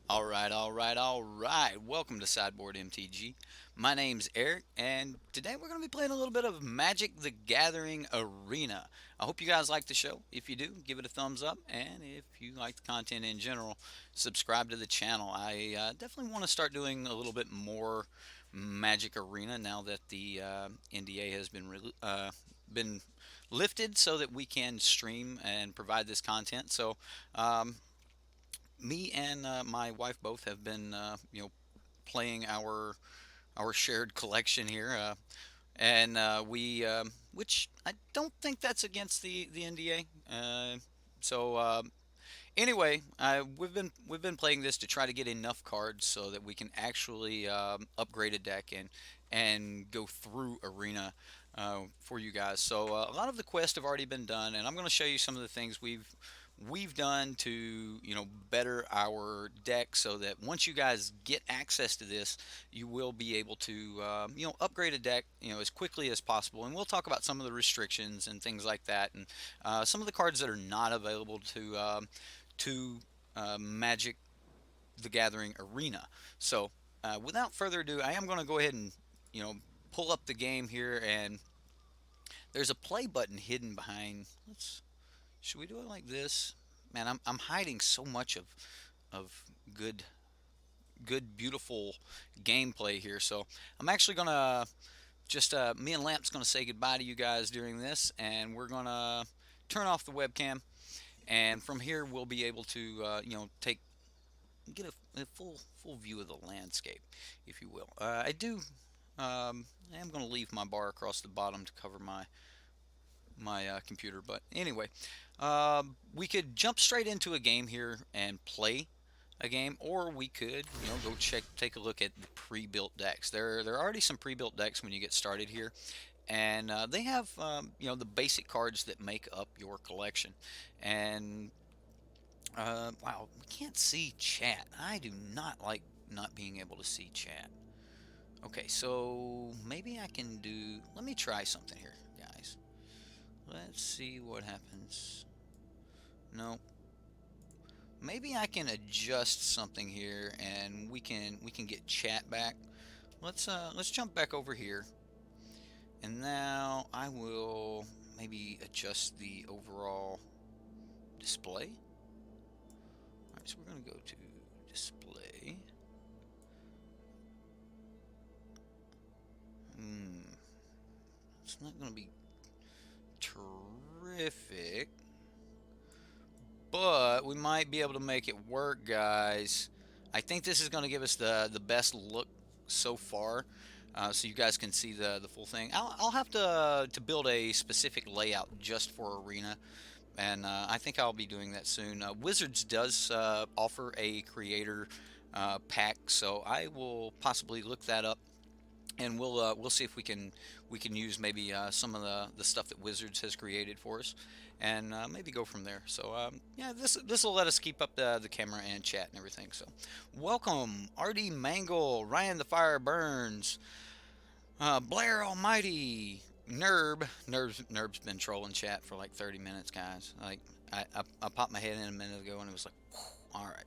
All right. Welcome to Sideboard MTG. My name's Eric, and today we're going to be playing a little bit of Magic the Gathering Arena. I hope you guys like the show. If you do, give it a thumbs up, and if you like the content in general, subscribe to the channel. I definitely want to start doing a little bit more Magic Arena now that the NDA has been lifted, so that we can stream and provide this content. So. Me and my wife both have been, playing our shared collection here, and we, which I don't think that's against the NDA. So anyway, we've been playing this to try to get enough cards so that we can actually upgrade a deck and go through arena for you guys. So a lot of the quests have already been done, and I'm going to show you some of the things we've done to better our deck so that once you guys get access to this, you will be able to upgrade a deck as quickly as possible. And we'll talk about some of the restrictions and things like that, and some of the cards that are not available to Magic the Gathering Arena. So, without further ado, I am going to go ahead and you know pull up the game here, and there's a play button hidden behind. Should we do it like this? Man, I'm hiding so much of good beautiful gameplay here. So I'm actually gonna just me and Lamp's gonna say goodbye to you guys during this, and we're gonna turn off the webcam, and from here we'll be able to take get a full view of the landscape, if you will. I am going to leave my bar across the bottom to cover my computer, but anyway, we could jump straight into a game here and play a game, or we could go take a look at the pre-built decks. There are already some pre-built decks when you get started here, and they have the basic cards that make up your collection. And wow, we can't see chat. I do not like not being able to see chat. Okay, so maybe I can do. Let me try something here, guys. Let's see what happens. No, maybe I can adjust something here, and we can get chat back. Let's jump back over here, and now I will maybe adjust the overall display. All right, so we're gonna go to display. Hmm, it's not gonna be terrific, but we might be able to make it work, guys. I think this is going to give us the best look so far, so you guys can see the full thing. I'll have to build a specific layout just for Arena, and I think I'll be doing that soon. Wizards does offer a creator pack, so I will possibly look that up, and we'll see if we can use maybe some of the stuff that Wizards has created for us, and maybe go from there. So yeah, this will let us keep up the camera and chat and everything. So welcome RD Mangle, Ryan the Fire Burns, Blair Almighty, Nerb's been trolling chat for like 30 minutes, guys. Like I popped my head in a minute ago and it was like, whew, all right.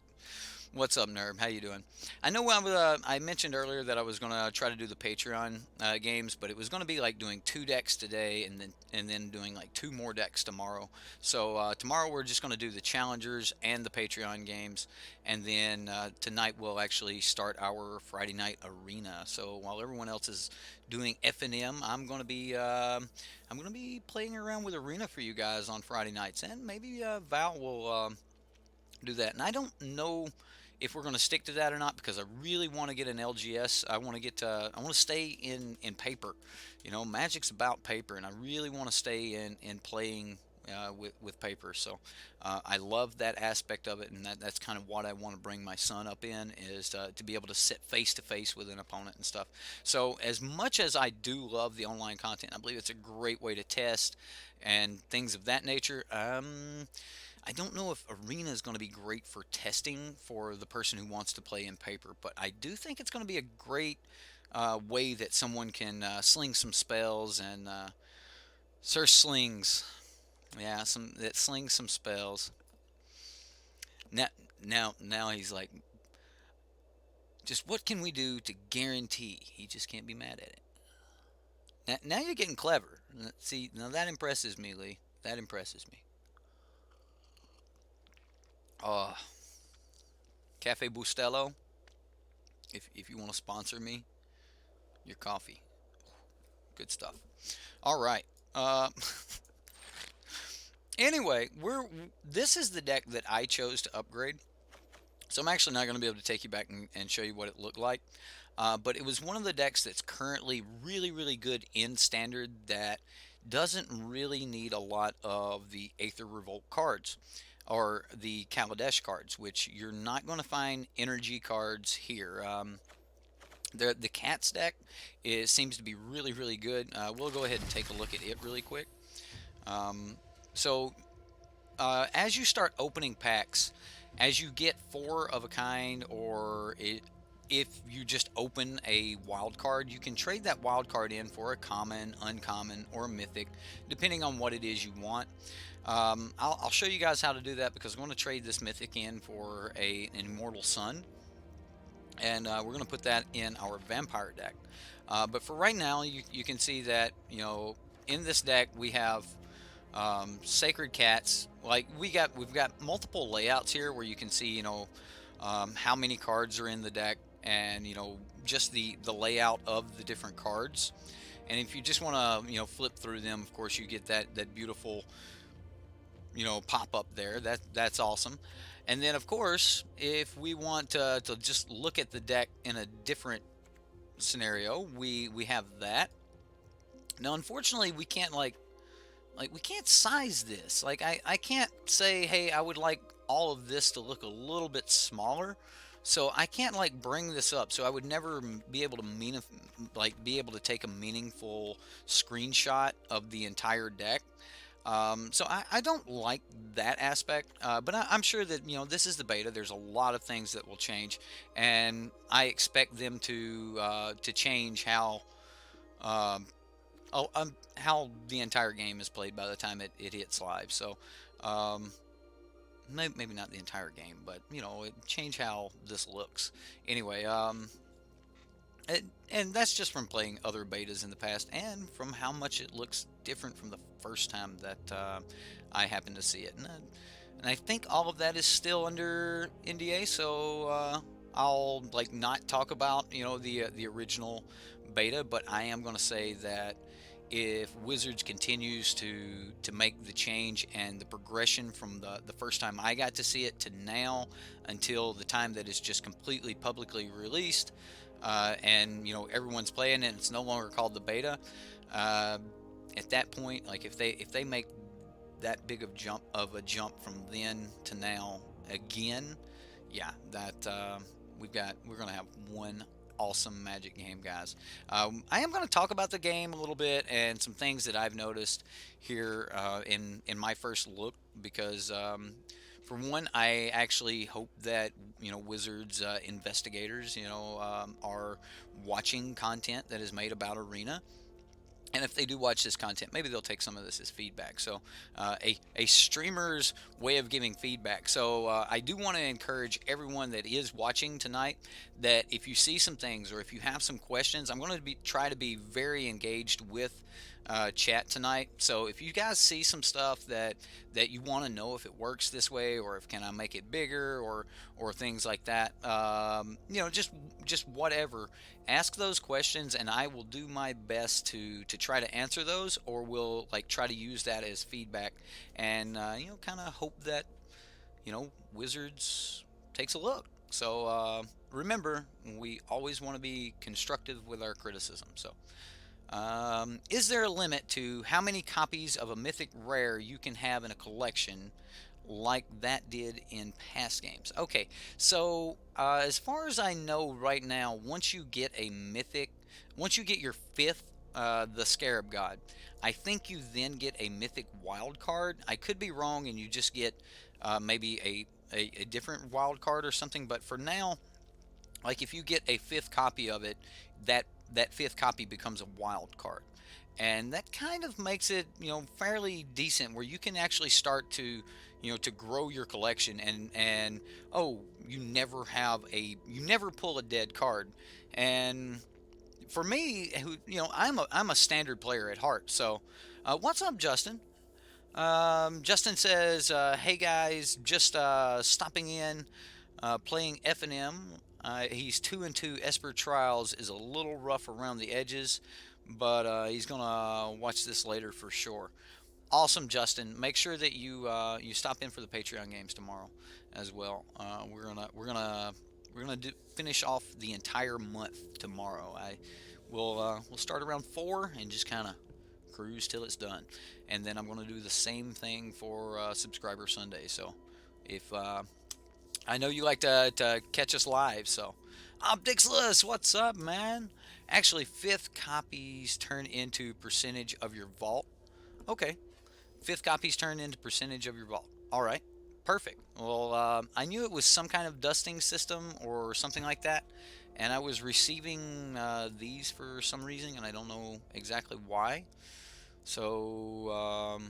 What's up, Nerb? How you doing? I know I mentioned earlier that I was gonna try to do the Patreon games, but it was gonna be like doing 2 decks today, and then doing like 2 more decks tomorrow. So tomorrow we're just gonna do the challengers and the Patreon games, and then tonight we'll actually start our Friday night arena. So while everyone else is doing F&M, I'm gonna be playing around with arena for you guys on Friday nights, and maybe Val will do that. And I don't know if we're going to stick to that or not, because I really want to get an LGS. I want to stay in paper. Magic's about paper, and I really want to stay in playing with paper. So I love that aspect of it, and that's kind of what I want to bring my son up in, is to be able to sit face to face with an opponent and stuff. So as much as I do love the online content, I believe it's a great way to test and things of that nature. I don't know if Arena is going to be great for testing for the person who wants to play in paper, but I do think it's going to be a great way that someone can sling some spells, and Sir Slings, yeah, some that slings some spells. Now, now he's like, Just what can we do to guarantee he just can't be mad at it? Now you're getting clever. See, now that impresses me, Lee. That impresses me. Uh, Cafe Bustelo, if you want to sponsor me, your coffee. Good stuff. All right. Uh, anyway, this is the deck that I chose to upgrade. So I'm actually not going to be able to take you back and show you what it looked like. But it was one of the decks that's currently really, really good in standard that doesn't really need a lot of the Aether Revolt cards or the Kaladesh cards, which you're not going to find energy cards here. The Cats deck seems to be really, really good. We'll go ahead and take a look at it really quick. Um, so as you start opening packs, as you get four of a kind, or if you just open a wild card, you can trade that wild card in for a common, uncommon, or a mythic, depending on what it is you want. I'll show you guys how to do that because I'm going to trade this mythic in for an Immortal Sun, and we're going to put that in our Vampire deck. But for right now, you can see that in this deck we have Sacred Cats. Like we've got multiple layouts here where you can see how many cards are in the deck, and just the layout of the different cards. And if you just want to flip through them, of course you get that beautiful pop up there. That's awesome. And then of course if we want to just look at the deck in a different scenario, we have that. Now unfortunately we can't we can't size this. Like I can't say, hey, I would like all of this to look a little bit smaller. So I can't bring this up. So I would never be able to be able to take a meaningful screenshot of the entire deck. So I don't like that aspect, but I'm sure that this is the beta. There's a lot of things that will change, and I expect them to change um, how the entire game is played by the time it hits live. So um, maybe not the entire game, but it change how this looks. Anyway, and that's just from playing other betas in the past, and from how much it looks different from the first time that I happened to see it. And I think all of that is still under NDA, so I'll not talk about the original beta, but I am going to say that if Wizards continues to make the change and the progression from the first time I got to see it to now until the time that it's just completely publicly released, and everyone's playing it and it's no longer called the beta, at that point, if they make that big of a jump from then to now again, yeah, that we're gonna have one awesome Magic game, guys. I am going to talk about the game a little bit and some things that I've noticed here in my first look, because for one, I actually hope that Wizards investigators are watching content that is made about Arena. And if they do watch this content, maybe they'll take some of this as feedback. So a streamer's way of giving feedback. So I do want to encourage everyone that is watching tonight that if you see some things or if you have some questions, I'm going to try to be very engaged with chat tonight. So if you guys see some stuff that you want to know if it works this way, or if can I make it bigger, or things like that, just whatever, ask those questions and I will do my best to try to answer those, or we'll try to use that as feedback, and kind of hope that Wizards takes a look. So remember, we always want to be constructive with our criticism. So is there a limit to how many copies of a mythic rare you can have in a collection like that did in past games? Okay, so as far as I know right now, once you get a mythic, once you get your fifth, the Scarab God, I think you then get a mythic wild card. I could be wrong, and you just get maybe a different wild card or something. But for now, if you get a fifth copy of it, that fifth copy becomes a wild card, and that kind of makes it fairly decent, where you can actually start to to grow your collection. And oh, you never pull a dead card. And for me, I'm a standard player at heart. So, what's up, Justin? Justin says, "Hey guys, just stopping in, playing F&M. He's 2-2. Esper Trials is a little rough around the edges, but he's gonna watch this later for sure." Awesome, Justin. Make sure that you stop in for the Patreon games tomorrow as well. We're gonna finish off the entire month tomorrow. We'll start around 4 and just kind of cruise till it's done, and then I'm gonna do the same thing for Subscriber Sunday. So if I know you like to catch us live, so Optixless, what's up, man? Actually, fifth copies turn into percentage of your vault. Okay, fifth copies turn into percentage of your vault. All right, perfect. Well, I knew it was some kind of dusting system or something like that, and I was receiving these for some reason, and I don't know exactly why. So,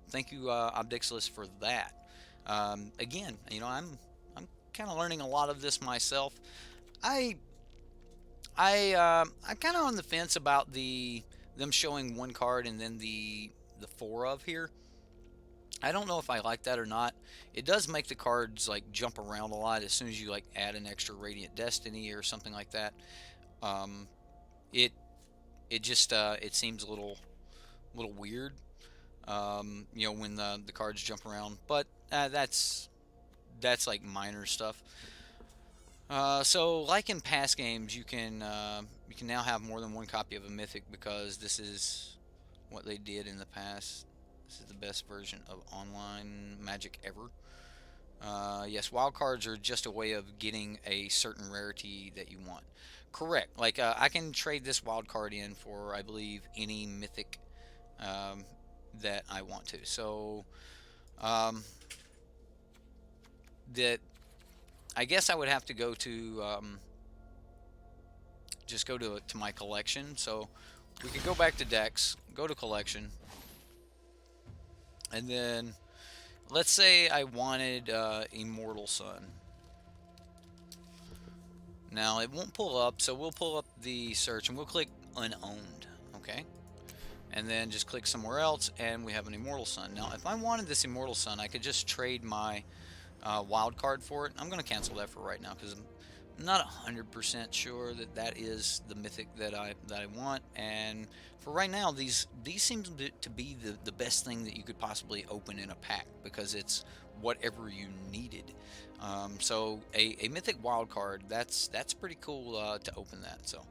thank you, Obdixilus, for that. Again, I'm kind of learning a lot of this myself. I I'm kind of on the fence about them showing one card and then the four of here. I don't know if I like that or not. It does make the cards like jump around a lot as soon as you like add an extra Radiant Destiny or something like that. Um, it it just it seems a little weird. When the cards jump around, but that's like minor stuff. So like in past games, you can now have more than one copy of a mythic because this is what they did in the past. This is the best version of online Magic ever. Yes, wild cards are just a way of getting a certain rarity that you want. Correct. Like I can trade this wild card in for I believe any mythic um, that I want to. So um, that I guess I would have to go to just go to my collection. So we could go back to decks, go to collection, and then let's say I wanted Immortal Sun. Now it won't pull up, so we'll pull up the search and we'll click unowned. Okay. And then just click somewhere else, and we have an Immortal Sun. Now, if I wanted this Immortal Sun, I could just trade my wild card for it. I'm going to cancel that for right now because I'm not 100% sure that that is the mythic that I want. And for right now, these seem to be the best thing that you could possibly open in a pack because it's whatever you needed. So a mythic wild card, that's pretty cool to open that. So.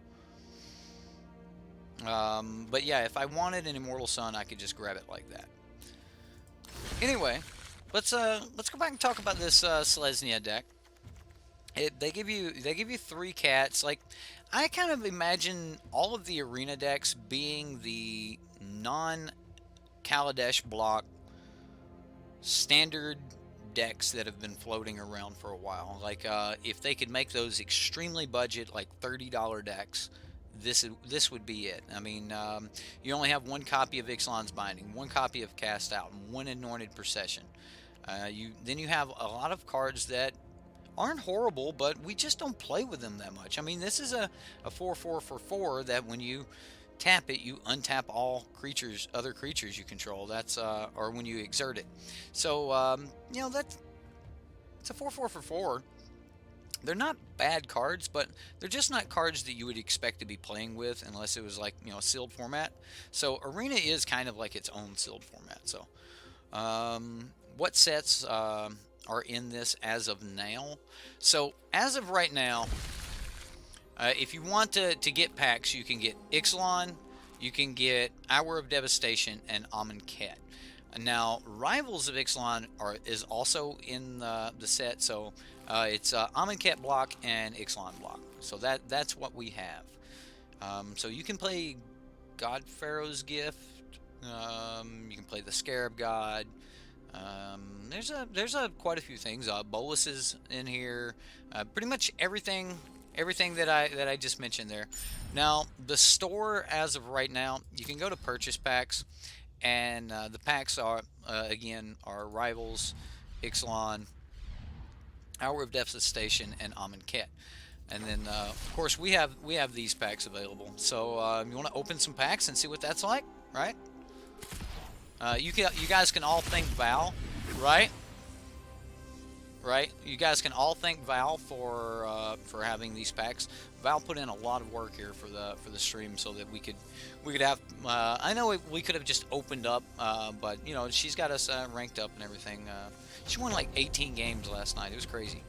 But yeah, if I wanted an Immortal Sun, I could just grab it like that. Anyway, let's go back and talk about this Selesnya deck. They give you three cats. Like I kind of imagine all of the arena decks being the non Kaladesh block standard decks that have been floating around for a while. Like if they could make those extremely budget, like $30 decks, this would be it. I mean, you only have one copy of Ixalan's Binding, one copy of Cast Out, and one Anointed Procession. You have a lot of cards that aren't horrible, but we just don't play with them that much. I mean, this is a 4/4 for 4 that when you tap it, you untap all other creatures you control. That's or when you exert it. So that's it's a 4/4 for 4. They're not bad cards, but they're just not cards that you would expect to be playing with unless it was like a sealed format. So Arena is kind of like its own sealed format. So what sets are in this as of now? So as of right now, if you want to get packs, you can get Ixalan, you can get Hour of Devastation, and Amonkhet. Now, Rivals of Ixalan is also in the set, so it's Amonkhet block and Ixalan block. So that's what we have. So you can play God Pharaoh's Gift. You can play the Scarab God. There's quite a few things. Bolus is in here. Pretty much everything that I just mentioned there. Now the store as of right now, you can go to purchase packs, And the packs are again are Rivals, Ixalan, Hour of Devastation, and Amonkhet. And then of course we have these packs available. So you want to open some packs and see what that's like, right? You guys can all thank Val, right? Right? You guys can all thank Val for having these packs. Val put in a lot of work here for the stream so that we could have. I know we could have just opened up, but you know she's got us ranked up and everything. She won like 18 games last night. It was crazy.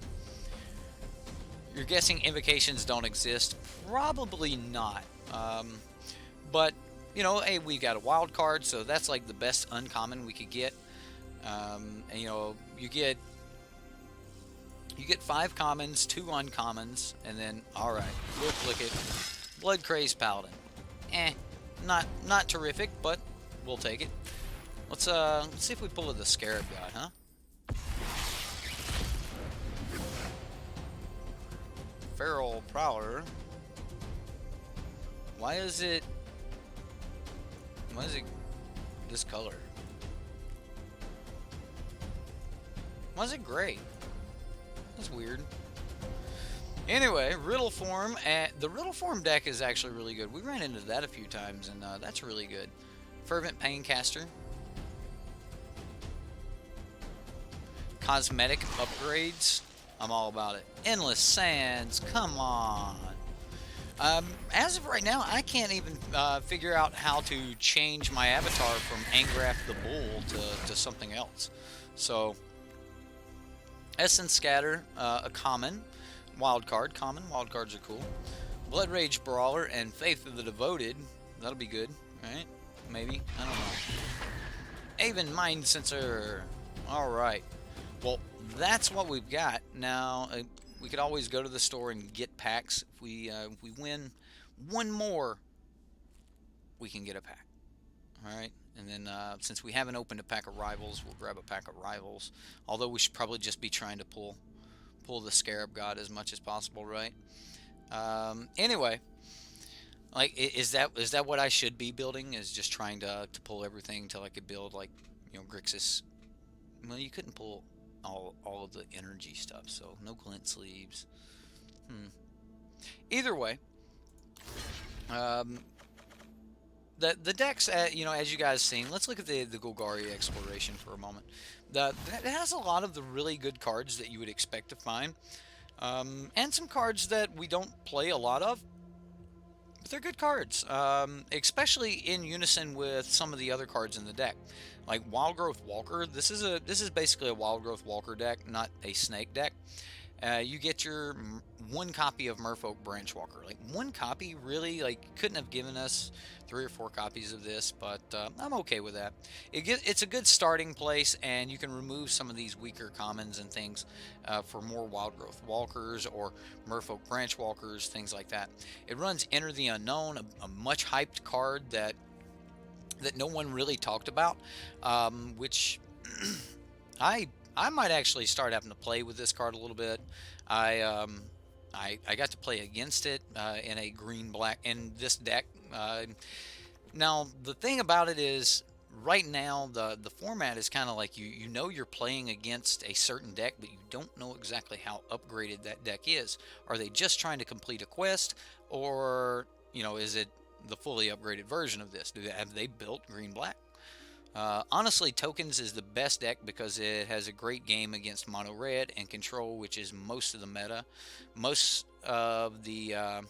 You're guessing invocations don't exist? Probably not. But you know, hey, we got a wild card, so that's like the best uncommon we could get. And you know, you get 5 commons, 2 uncommons, and then alright, we'll click it. Blood Crazed Paladin. Not terrific, but we'll take it. Let's see if we pull the Scarab God, huh? Feral Prowler. Why is it this color? Why is it gray? That's weird. Anyway, Riddle Form. The Riddle Form deck is actually really good. We ran into that a few times, and that's really good. Fervent Paincaster. Cosmetic upgrades. I'm all about it. Endless Sands. Come on. As of right now, I can't even figure out how to change my avatar from Angrath the Bull to something else. So, Essence Scatter, a common. Wild card. Common. Wild cards are cool. Blood Rage Brawler and Faith of the Devoted. That'll be good, right? Maybe. I don't know. Aven Mind Sensor. Alright. Well, that's what we've got. Now, we could always go to the store and get packs. If we win one more, we can get a pack. Alright. And then, since we haven't opened a pack of Rivals, we'll grab a pack of Rivals. Although we should probably just be trying to pull the Scarab God as much as possible, right? Anyway, like, is that what I should be building? Is just trying to pull everything until I could build, like, you know, Grixis. Well, you couldn't pull all of the energy stuff, so no glint sleeves. Either way, the decks, you know, as you guys seen, let's look at the Golgari exploration for a moment. That has a lot of the really good cards that you would expect to find, and some cards that we don't play a lot of, but they're good cards, especially in unison with some of the other cards in the deck, like Wild Growth Walker. This is basically a Wild Growth Walker deck, not a snake deck. You get your 1 copy of Merfolk Branchwalker. Like, 1 copy, really? Like, couldn't have given us 3 or 4 copies of this, but I'm okay with that. It's a good starting place, and you can remove some of these weaker commons and things for more Wild Growth Walkers or Merfolk Branchwalkers, things like that. It runs Enter the Unknown, a much hyped card that no one really talked about, which I might actually start having to play with this card a little bit. I got to play against it in a green-black in this deck. Now the thing about it is, right now the format is kind of like you know you're playing against a certain deck, but you don't know exactly how upgraded that deck is. Are they just trying to complete a quest, or you know, is it the fully upgraded version of this? Have they built green-black? Honestly, Tokens is the best deck because it has a great game against Mono Red and Control, which is most of the meta. Most of the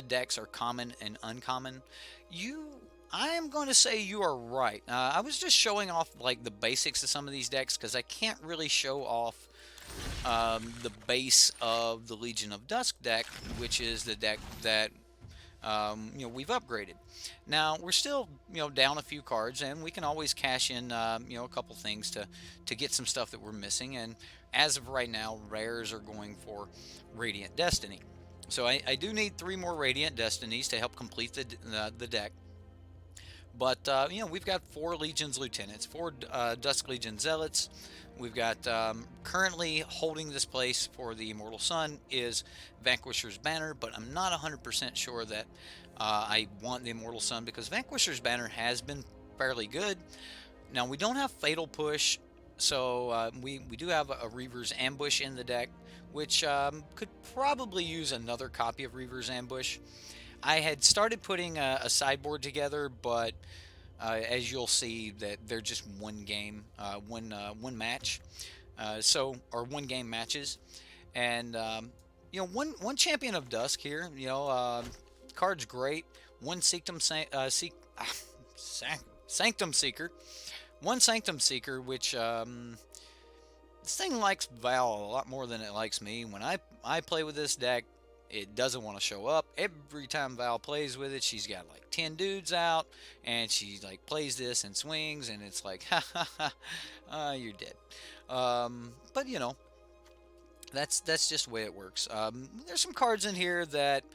decks are common and uncommon. I am going to say you are right. I was just showing off like the basics of some of these decks because I can't really show off the base of the Legion of Dusk deck, which is the deck that you know, we've upgraded. Now we're still, you know, down a few cards, and we can always cash in you know, a couple things to get some stuff that we're missing. And as of right now, rares are going for Radiant Destiny, so I do need 3 more Radiant Destinies to help complete the deck. But you know, we've got 4 Legions Lieutenants, 4 Dusk Legion Zealots. We've got currently holding this place for the Immortal Sun is Vanquisher's Banner, but I'm not 100% sure that I want the Immortal Sun because Vanquisher's Banner has been fairly good. Now we don't have Fatal Push, so we do have a Reaver's Ambush in the deck, which could probably use another copy of Reaver's Ambush. I had started putting a sideboard together, but as you'll see, that they're just one game, one match, or one game matches, and you know, one Champion of Dusk here. You know, card's great. One Sanctum Seeker, one Sanctum Seeker, which this thing likes Val a lot more than it likes me. When I play with this deck, it doesn't want to show up. Every time Val plays with it, she's got like 10 dudes out, and she like plays this and swings, and it's like, ha ha ha, you're dead. But you know, that's just the way it works. There's some cards in here that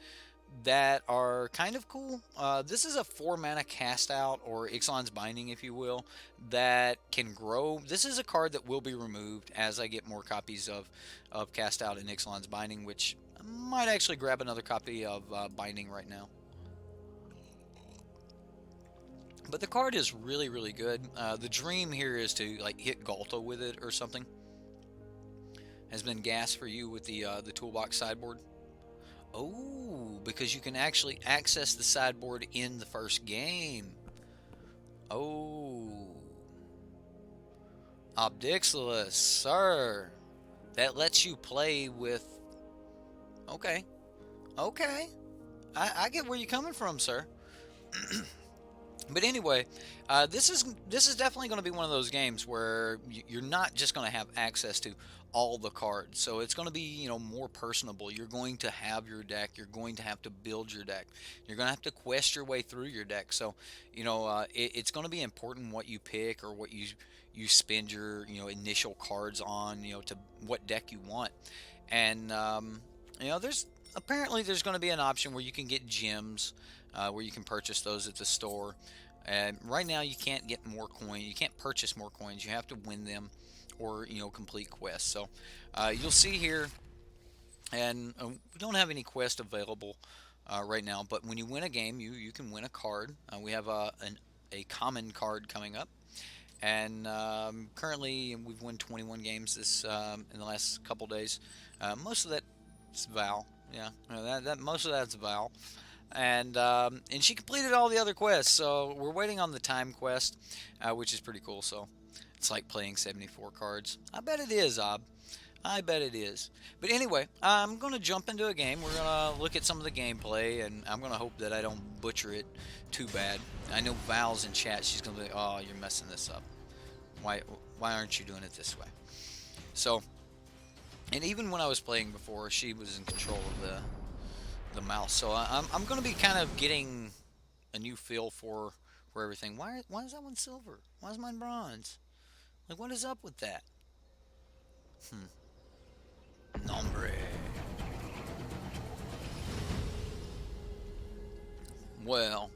are kind of cool. This is a 4-mana cast out, or Ixalan's Binding, if you will, that can grow. This is a card that will be removed as I get more copies of cast out and Ixalan's Binding, which I might actually grab another copy of Binding right now. But the card is really, really good. The dream here is to like hit Galta with it or something. Has been gas for you with the toolbox sideboard. Oh, because you can actually access the sideboard in the first game. Oh. Obdixilus, sir. That lets you play with... Okay. Okay. I get where you're coming from, sir. But anyway, this is definitely going to be one of those games where you're not just going to have access to all the cards. So it's going to be, you know, more personable. You're going to have your deck. You're going to have to build your deck. You're going to have to quest your way through your deck. So, you know, it's going to be important what you pick or what you spend your, you know, initial cards on, you know, to what deck you want. And you know, apparently there's going to be an option where you can get gems, where you can purchase those at the store. And right now you can't get more coins. You can't purchase more coins. You have to win them or, you know, complete quests. So you'll see here, and we don't have any quests available right now, but when you win a game, you can win a card. We have a common card coming up, and currently we've won 21 games in the last couple days. Most of that's Val. Yeah, that most of that's Val. And she completed all the other quests, so we're waiting on the time quest, which is pretty cool. So it's like playing 74 cards. I bet it is, Ob. I bet it is. But anyway, I'm going to jump into a game. We're going to look at some of the gameplay, and I'm going to hope that I don't butcher it too bad. I know Val's in chat. She's going to be like, oh, you're messing this up. Why aren't you doing it this way? So, and even when I was playing before, she was in control of the mouse. So I'm going to be kind of getting a new feel for everything. Why is that one silver? Why is mine bronze? Like, what is up with that? Nombre. Well,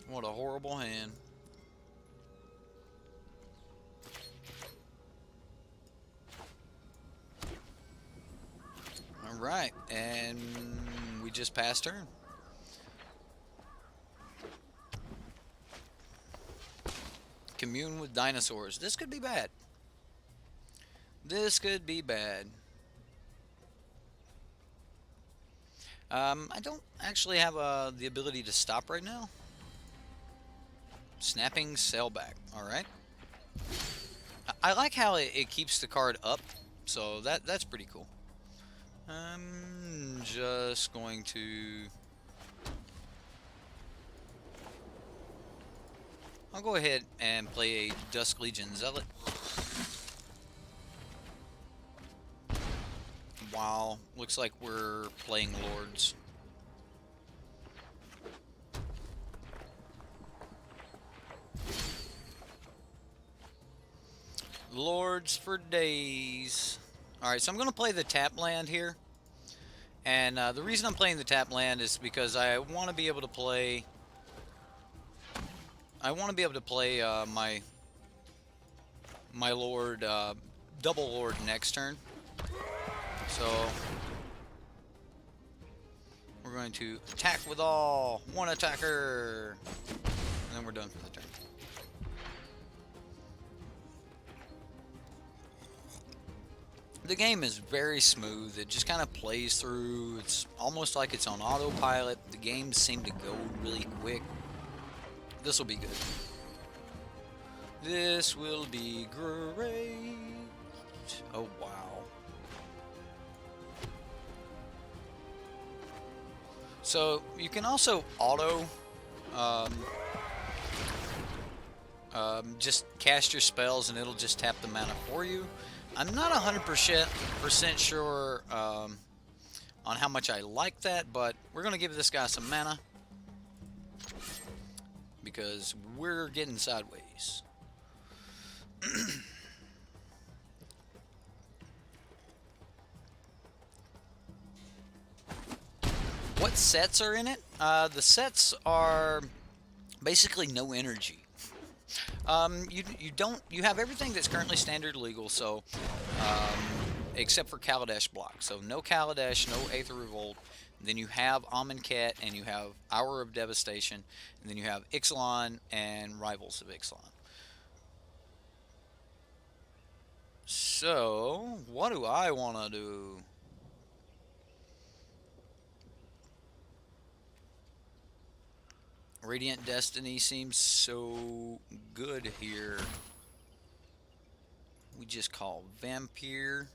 what a horrible hand. Alright, and we just passed turn. Commune with dinosaurs. This could be bad. This could be bad. I don't actually have the ability to stop right now. Snapping Sailback. Alright. I like how it keeps the card up, so that's pretty cool. I'm just going to... I'll go ahead and play a Dusk Legion Zealot. Wow, looks like we're playing Lords. Lords for days. Alright, so I'm going to play the tap land here. And the reason I'm playing the tap land is because I want to be able to play... my Lord, double Lord next turn. So we're going to attack with all, one attacker, and then we're done for the turn. the game is very smooth. It just kind of plays through. It's almost like it's on autopilot. The games seem to go really quick. This will be good. This will be great. Oh, wow. So you can also auto just cast your spells and it'll just tap the mana for you. I'm not 100% sure on how much I like that, but we're going to give this guy some mana because we're getting sideways. What sets are in it? The sets are basically no energy. You have everything that's currently standard legal, so except for Kaladesh block. So no Kaladesh, no Aether Revolt. Then you have Amonkhet, and you have Hour of Devastation, and then you have Ixalan and Rivals of Ixalan. So what do I want to do? Radiant Destiny seems so good here. We just call Vampire.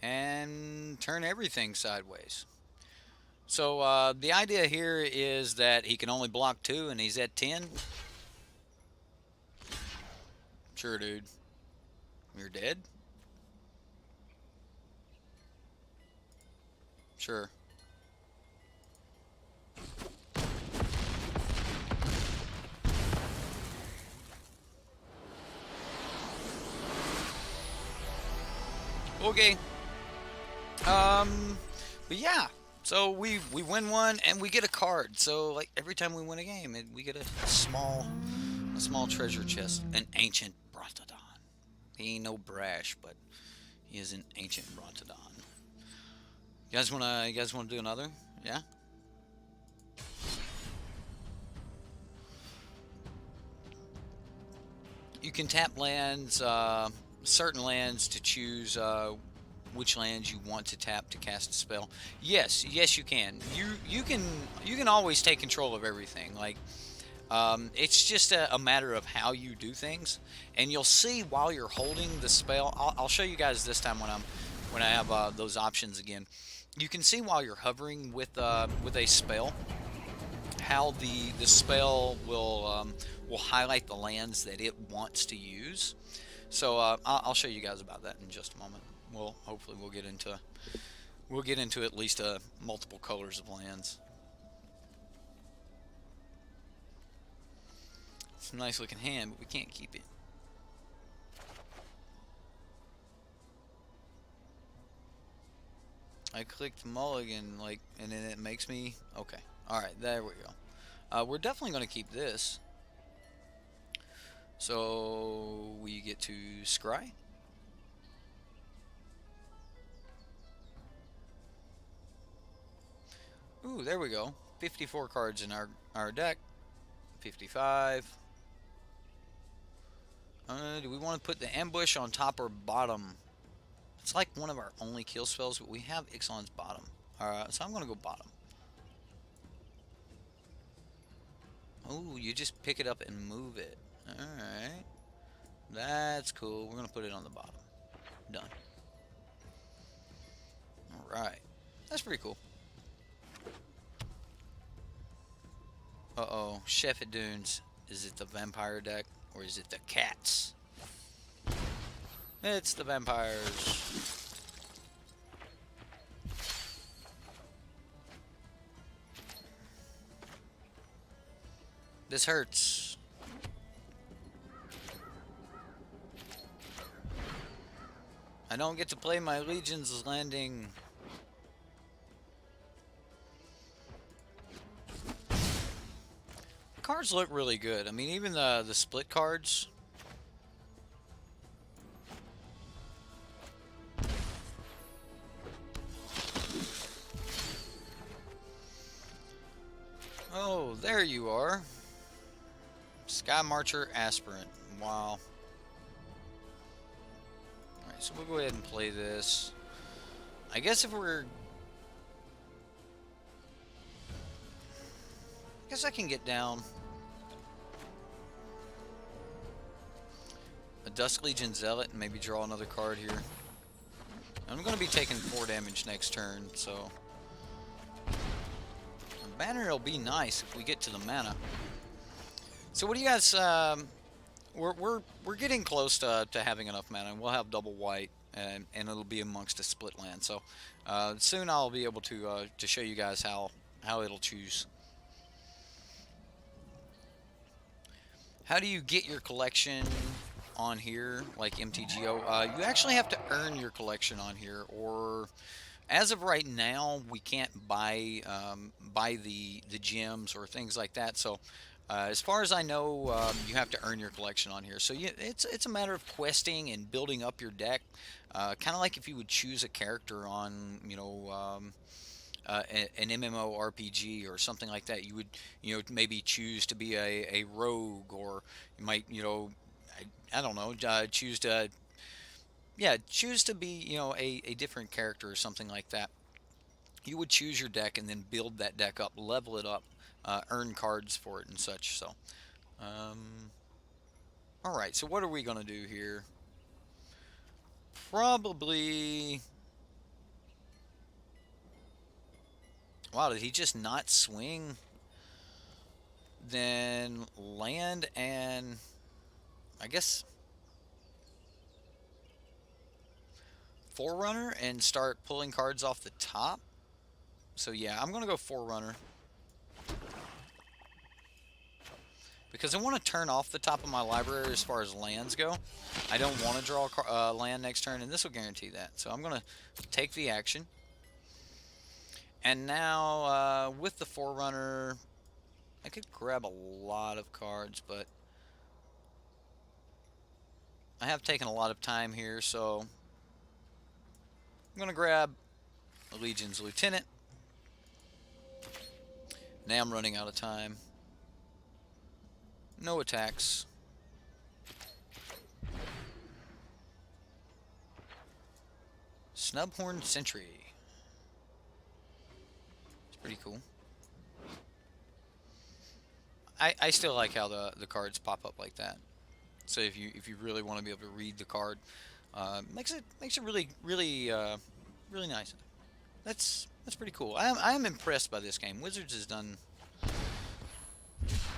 And turn everything sideways. So the idea here is that he can only block 2 and he's at 10. Sure, dude. You're dead? Sure. Okay. But yeah. So we win one and we get a card. So like every time we win a game, we get a small treasure chest, an ancient Bratodon. He ain't no brash, but he is an ancient Bratodon. You guys wanna do another? Yeah. You can tap lands, certain lands to choose which lands you want to tap to cast a spell. Yes, you can. You can always take control of everything. Like it's just a matter of how you do things, and you'll see while you're holding the spell. I'll show you guys this time when I have those options again. You can see while you're hovering with a spell how the spell will highlight the lands that it wants to use. So I'll show you guys about that in just a moment. Hopefully we'll get into at least multiple colors of lands. It's a nice looking hand, but we can't keep it. I clicked mulligan, and then it makes me... Okay. Alright, there we go. We're definitely going to keep this. So, we get to scry. Ooh, there we go. 54 cards in our deck. 55. Do we want to put the ambush on top or bottom? It's like one of our only kill spells, but we have Ixalan's bottom. Alright, so I'm going to go bottom. Oh, you just pick it up and move it. Alright. That's cool. We're going to put it on the bottom. Done. Alright. That's pretty cool. Uh-oh. Chef at Dunes. Is it the vampire deck or is it the cats? It's the vampires. This hurts. I don't get to play my Legion's Landing. Cards look really good. I mean, even the split cards. There you are. Sky Marcher Aspirant. Wow. Alright, so we'll go ahead and play this. I guess if we're... I guess I can get down a Dusk Legion Zealot and maybe draw another card here. I'm going to be taking 4 damage next turn, so... A banner will be nice if we get to the mana. So what do you guys... We're getting close to having enough mana. We'll have double white, and it'll be amongst a split land. So soon I'll be able to show you guys how it'll choose. How do you get your collection on here, like MTGO? You actually have to earn your collection on here, or as of right now, we can't buy the gems or things like that. So as far as I know, you have to earn your collection on here. So it's a matter of questing and building up your deck, kind of like if you would choose a character on, you know, an MMORPG or something like that. You would, you know, maybe choose to be a rogue, or you might, you know, I don't know, choose to be, you know, a different character or something like that. You would choose your deck and then build that deck up, level it up, earn cards for it and such. So, all right. So what are we gonna do here? Probably. Wow, did he just not swing? Then land and I guess Forerunner and start pulling cards off the top. So yeah, I'm gonna go Forerunner because I want to turn off the top of my library as far as lands go. I don't want to draw a land next turn, and this will guarantee that. So I'm gonna take the action. And now, with the Forerunner, I could grab a lot of cards, but I have taken a lot of time here, so I'm going to grab a Legion's Lieutenant. Now I'm running out of time. No attacks. Snubhorn Sentry. Pretty cool. I still like how the cards pop up like that. So if you really want to be able to read the card, makes it really really nice. That's pretty cool. I am impressed by this game. Wizards has done a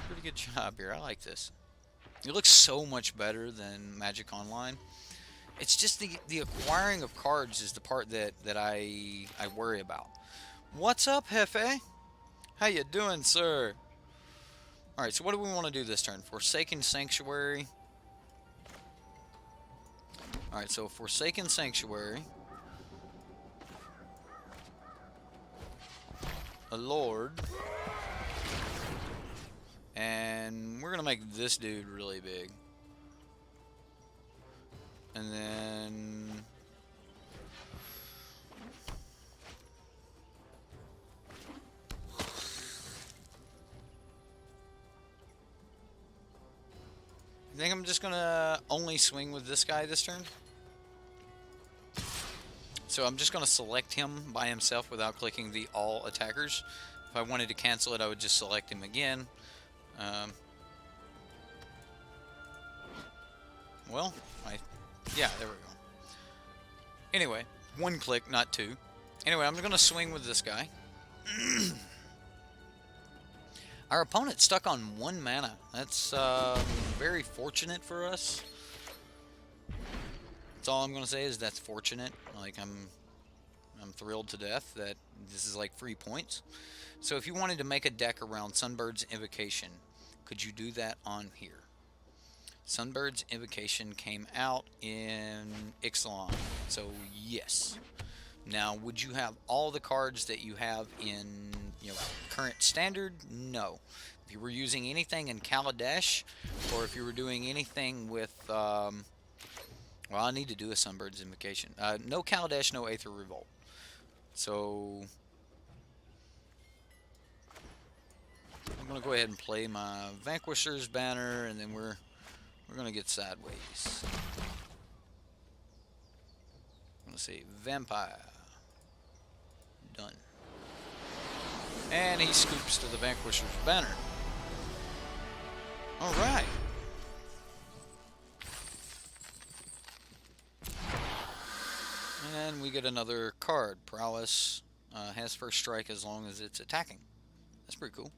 pretty good job here. I like this. It looks so much better than Magic Online. It's just the acquiring of cards is the part that I worry about. What's up, Hefe? How you doing, sir? Alright, so what do we want to do this turn? Forsaken Sanctuary. Alright, so Forsaken Sanctuary. A Lord. And we're going to make this dude really big. And then... I think I'm just gonna only swing with this guy this turn. So I'm just gonna select him by himself without clicking the all attackers. If I wanted to cancel it, I would just select him again. Well, yeah, there we go. Anyway, one click, not two. Anyway, I'm gonna swing with this guy. Our opponent stuck on 1 mana. That's very fortunate for us. That's all I'm gonna say is that's fortunate. Like I'm thrilled to death that this is like free points. So if you wanted to make a deck around Sunbird's Invocation, could you do that on here? Sunbird's Invocation came out in Ixalan, so yes. Now, would you have all the cards that you have in, you know, current standard? No. If you were using anything in Kaladesh, or if you were doing anything with, well, I need to do a Sunbird's Invocation. No Kaladesh, no Aether Revolt. So, I'm gonna go ahead and play my Vanquisher's banner, and then we're gonna get sideways. I'm gonna say Vampire. Done. And he scoops to the Vanquisher's banner. Alright. And we get another card. Prowess has first strike as long as it's attacking. That's pretty cool.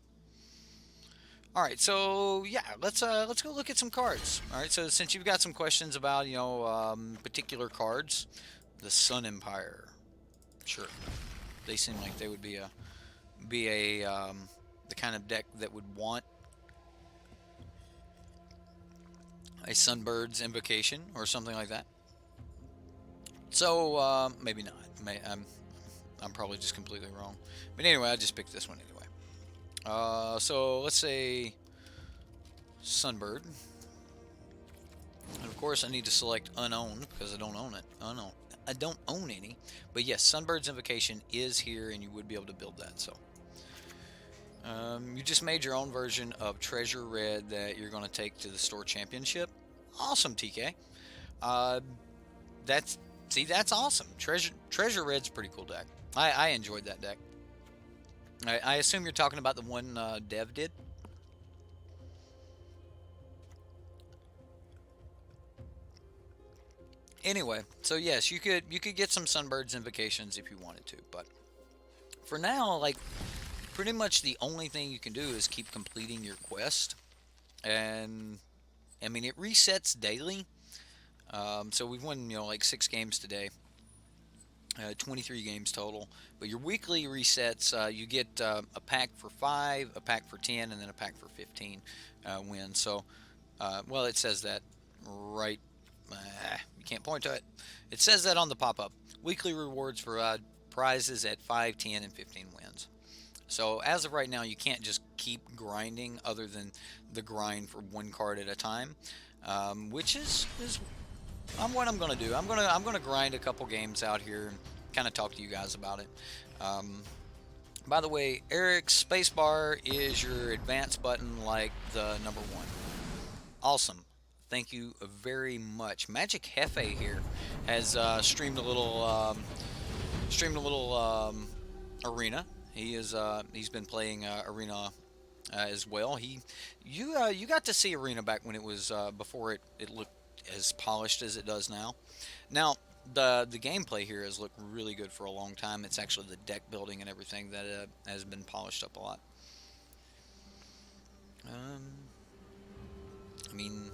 Alright, so yeah, let's go look at some cards. Alright, so since you've got some questions about, particular cards, the Sun Empire. Sure. They seem like they would be the kind of deck that would want a Sunbird's Invocation or something like that. So maybe not. I'm probably just completely wrong. But anyway, I just picked this one anyway. So let's say Sunbird. And of course, I need to select unowned because I don't own it. I don't own any. But yes, Sunbird's Invocation is here, and you would be able to build that. So you just made your own version of Treasure Red that you're going to take to the store championship. Awesome, TK. That's awesome. Treasure Red's a pretty cool deck. I enjoyed that deck. I assume you're talking about the one Dev did. Anyway, so yes, you could get some Sunbird's Invocations if you wanted to, but for now, like, pretty much the only thing you can do is keep completing your quest, and I mean it resets daily. So we've won like 6 games today, 23 games total. But your weekly resets, you get a pack for 5, a pack for 10, and then a pack for 15 wins. So, well, it says that right. You can't point to it. It says that on the pop-up. Weekly rewards for prizes at 5, 10, and 15 wins. So as of right now, you can't just keep grinding other than the grind for one card at a time, which is what I'm gonna do. I'm gonna grind a couple games out here and kind of talk to you guys about it. By the way, Eric's spacebar is your advance button, like the #1. Awesome. Thank you very much. Magic Hefe here has streamed a little arena. He's been playing arena as well. You got to see arena back when it was before it looked as polished as it does now. Now the gameplay here has looked really good for a long time. It's actually the deck building and everything that has been polished up a lot. I mean,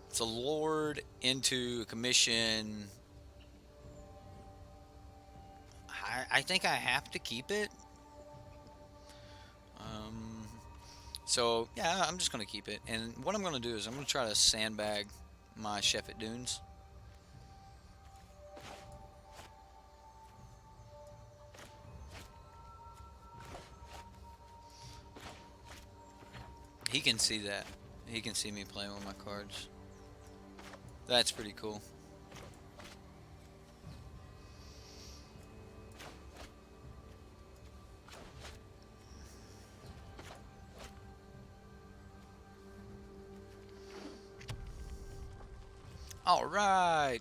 it's a Lord into a commission. I think I have to keep it. So yeah, I'm just gonna keep it. And what I'm gonna do is I'm gonna try to sandbag my Chef at Dunes. He can see that. He can see me playing with my cards. That's pretty cool. All right.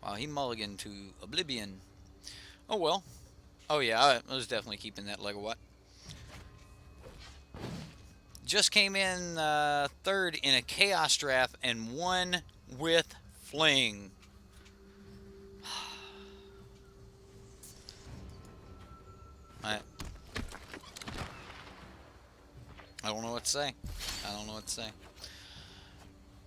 Wow, he mulliganed to Oblivion. Oh well. Oh yeah, I was definitely keeping that Legowatt. Just came in 3rd in a Chaos draft and won with Fling. I don't know what to say. I don't know what to say.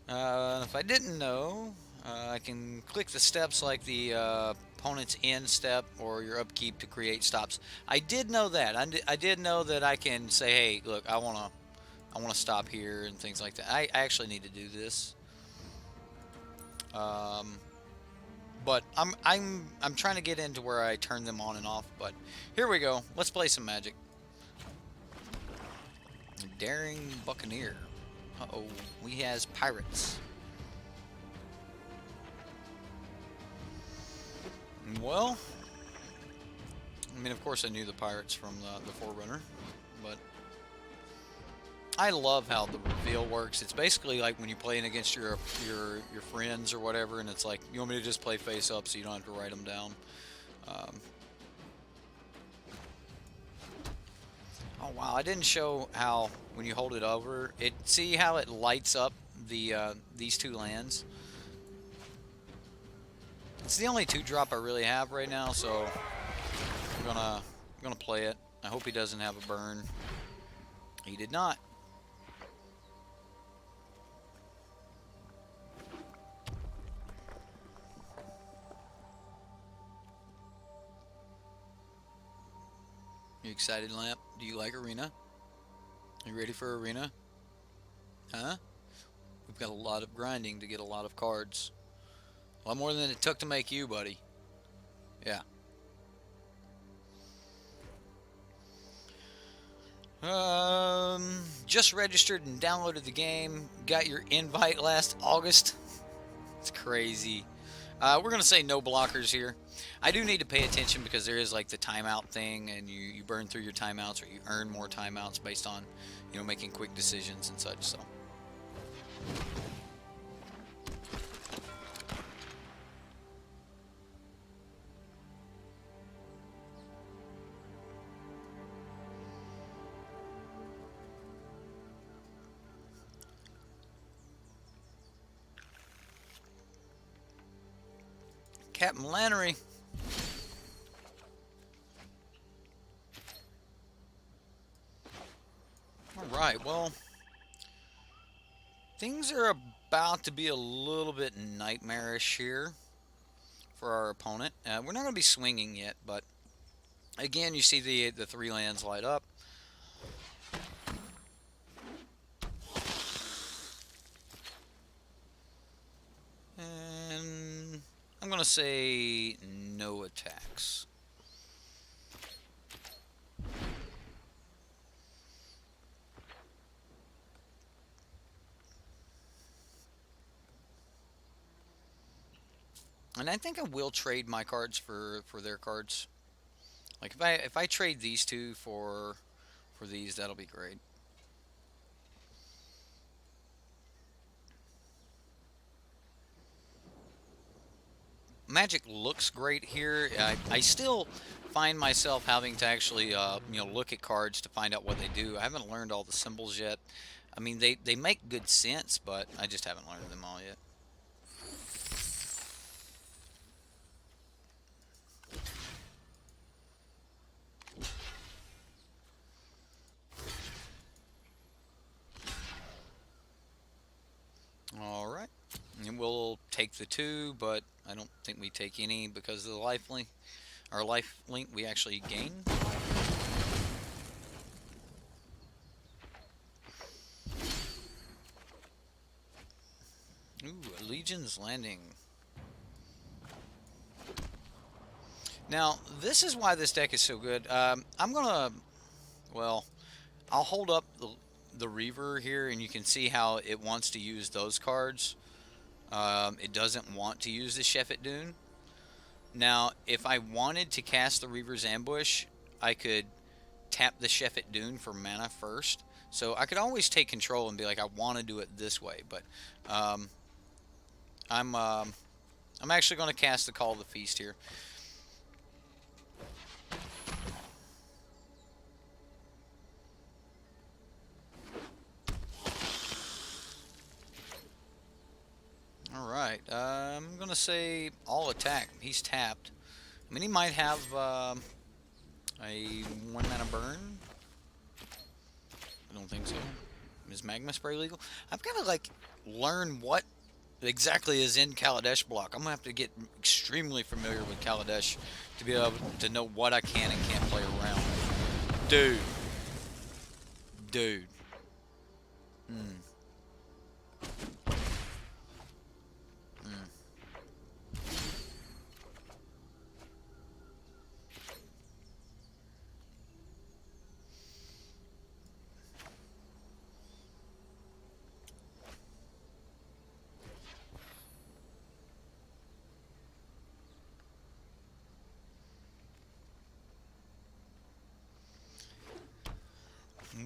If I didn't know, I can click the steps like the opponent's end step or your upkeep to create stops. I did know that. I did know that I can say, hey, look, I wanna stop here and things like that. I actually need to do this. But I'm trying to get into where I turn them on and off. But here we go. Let's play some Magic. Daring Buccaneer. Uh-oh, he has Pirates. Well, I mean, of course, I knew the pirates from the Forerunner, but I love how the reveal works. It's basically like when you're playing against your friends or whatever, and it's like, you want me to just play face up so you don't have to write them down. Um, oh wow, I didn't show how when you hold it over, see how it lights up these two lands. It's the only 2-drop I really have right now, so I'm gonna play it. I hope he doesn't have a burn. He did not. You excited, Lamp? Do you like Arena? Are you ready for Arena? Huh? We've got a lot of grinding to get a lot of cards. A lot more than it took to make you, buddy. Yeah. Just registered and downloaded the game. Got your invite last August. It's crazy. We're gonna say no blockers here. I do need to pay attention because there is like the timeout thing, and you burn through your timeouts, or you earn more timeouts based on, you know, making quick decisions and such. So. Captain Lannery. Alright, well, things are about to be a little bit nightmarish here for our opponent. We're not going to be swinging yet, but again, you see the 3 lands light up. And I'm going to say no attacks. And I think I will trade my cards for their cards. Like if I trade these two for these, that'll be great. Magic looks great here. I still find myself having to actually you know, look at cards to find out what they do. I haven't learned all the symbols yet. I mean, they make good sense, but I just haven't learned them all yet. All right, and we'll take the 2, but I don't think we take any because of the life link. Our life link we actually gain. Ooh, Legion's Landing. Now, this is why this deck is so good. I'm gonna, well, I'll hold up the Reaver here, and you can see how it wants to use those cards. It doesn't want to use the Sheffet Dune. Now, if I wanted to cast the Reaver's Ambush, I could tap the Sheffet Dune for mana first. So I could always take control and be like, I want to do it this way. But I'm actually going to cast the Call of the Feast here. Alright, I'm going to say all attack. He's tapped. I mean, he might have a 1-mana burn. I don't think so. Is Magma Spray legal? I've got to, like, learn what exactly is in Kaladesh block. I'm going to have to get extremely familiar with Kaladesh to be able to know what I can and can't play around. Dude. Dude.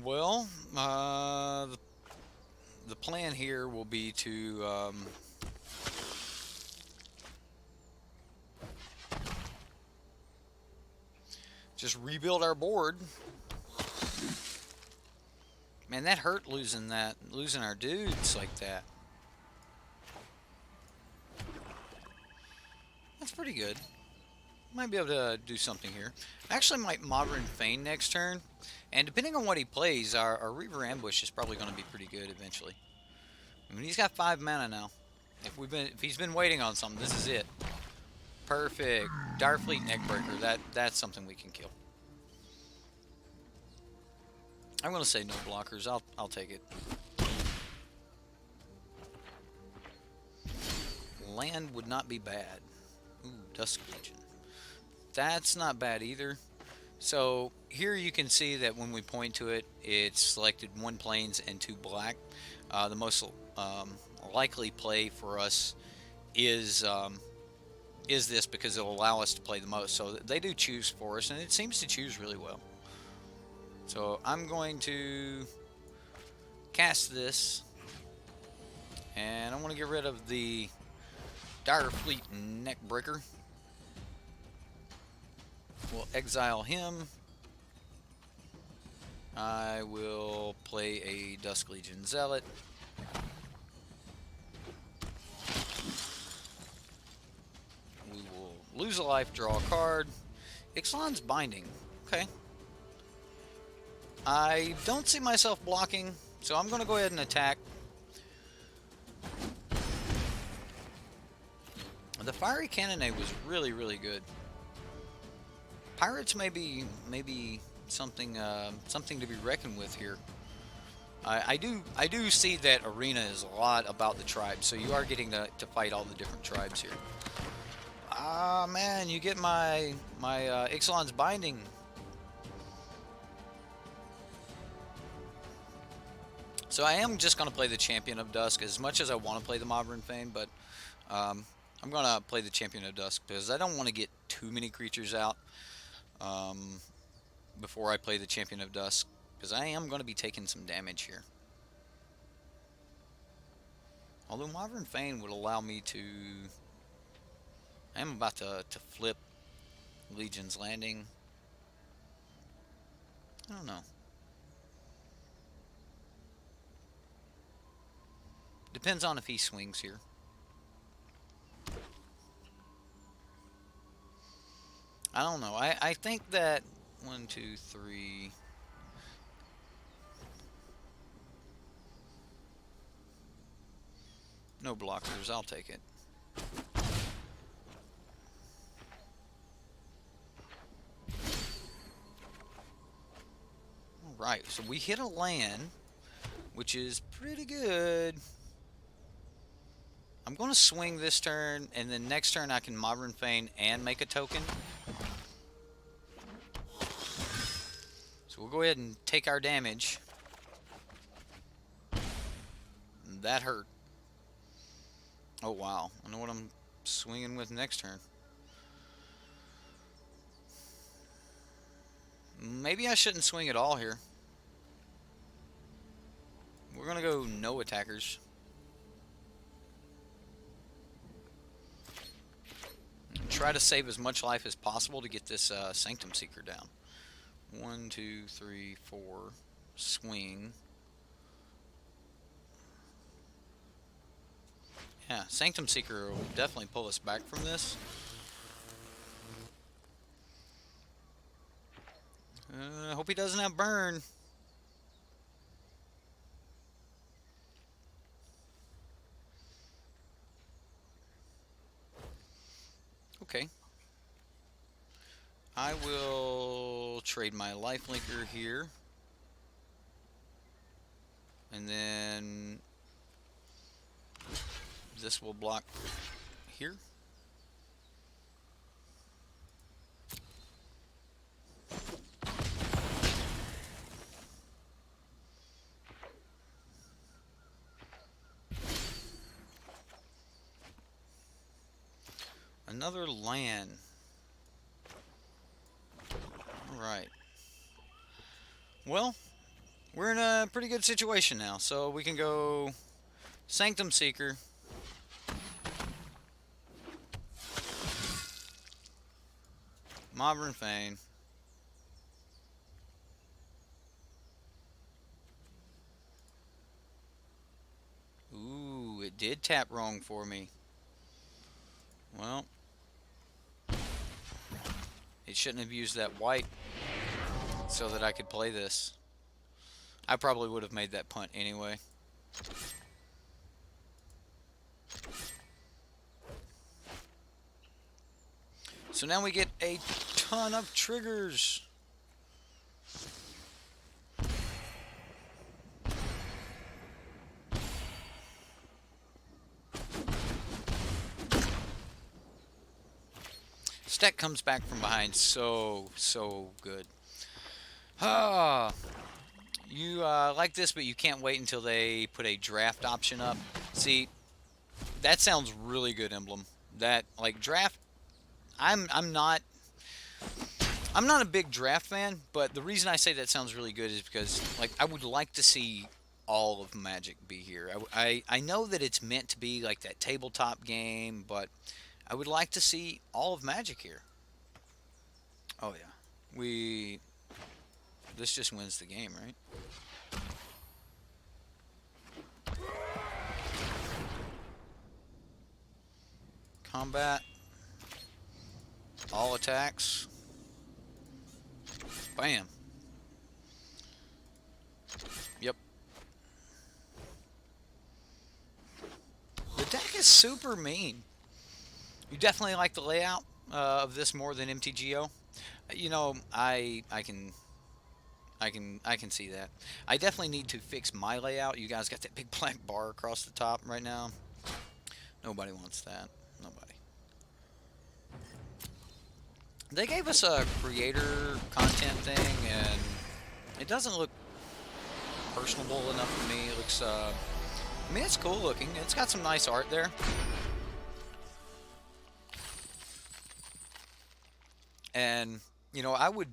Well, the plan here will be to just rebuild our board. Man, that hurt losing our dudes like that. That's pretty good. Might be able to do something here. I actually might Modern Feign next turn, and depending on what he plays, our Reaver Ambush is probably going to be pretty good eventually. I mean, he's got 5 mana now. If he's been waiting on something, this is it. Perfect. Direfleet Neckbreaker. That's something we can kill. I'm gonna say no blockers. I'll take it. Land would not be bad. Ooh, Dusk Legion. That's not bad either. So here you can see that when we point to it, it's selected 1 plains and 2 black. The most likely play for us is this because it'll allow us to play the most. So they do choose for us, and it seems to choose really well. So I'm going to cast this, and I want to get rid of the Direfleet Neckbreaker. We'll exile him. I will play a Dusk Legion Zealot. We will lose a life, draw a card. Ixalan's Binding. Okay. I don't see myself blocking, so I'm going to go ahead and attack. The Fiery Cannonade was really, really good. Pirates may be something something to be reckoned with here. I do see that Arena is a lot about the tribes, so you are getting to fight all the different tribes here. Ah man, you get my Ixalan's Binding. So I am just going to play the Champion of Dusk as much as I want to play the Modern Feign, but I'm going to play the Champion of Dusk because I don't want to get too many creatures out before I play the Champion of Dusk, because I am going to be taking some damage here. Although Modern Feign would allow me to... I am about to flip Legion's Landing. I don't know. Depends on if he swings here. I don't know. I think that 1, 2, 3. No blockers. I'll take it. Alright, so we hit a land, which is pretty good. I'm going to swing this turn, and then next turn I can Modern Feign and make a token. So we'll go ahead and take our damage. That hurt. Oh wow, I know what I'm swinging with next turn. Maybe I shouldn't swing at all here. We're going to go no attackers. Try to save as much life as possible to get this Sanctum Seeker down. 1, 2, 3, 4. Swing. Yeah, Sanctum Seeker will definitely pull us back from this. I hope he doesn't have burn. Okay. I will trade my lifelinker here. And then this will block here. Another land. Alright. Well, we're in a pretty good situation now. So we can go Sanctum Seeker. Modern Fane. Ooh, it did tap wrong for me. Well, it shouldn't have used that white so that I could play this. I probably would have made that punt anyway. So now we get a ton of triggers. Stack comes back from behind so good. Ah, you like this, but you can't wait until they put a draft option up. See, that sounds really good, Emblem. That like draft. I'm not a big draft fan, but the reason I say that sounds really good is because like I would like to see all of Magic be here. I know that it's meant to be like that tabletop game, but I would like to see all of Magic here. Oh yeah, we this just wins the game, right? Combat, all attacks, bam. Yep. The deck is super mean. You definitely like the layout of this more than MTGO. You know, I can see that. I definitely need to fix my layout. You guys got that big black bar across the top right now. Nobody wants that. Nobody. They gave us a creator content thing, and it doesn't look personable enough for me. It looks, I mean, it's cool looking. It's got some nice art there. And, you know, I would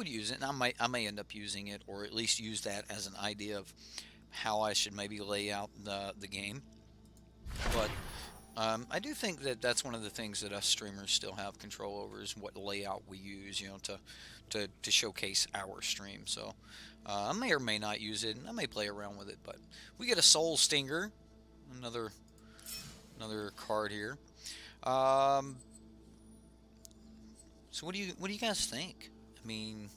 use it, and I may end up using it, or at least use that as an idea of how I should maybe lay out the game. But I do think that that's one of the things that us streamers still have control over is what layout we use, you know, to showcase our stream. So I may or may not use it, and I may play around with it. But we get a Soul Stinger, another card here. Um, so what do you guys think? I mean,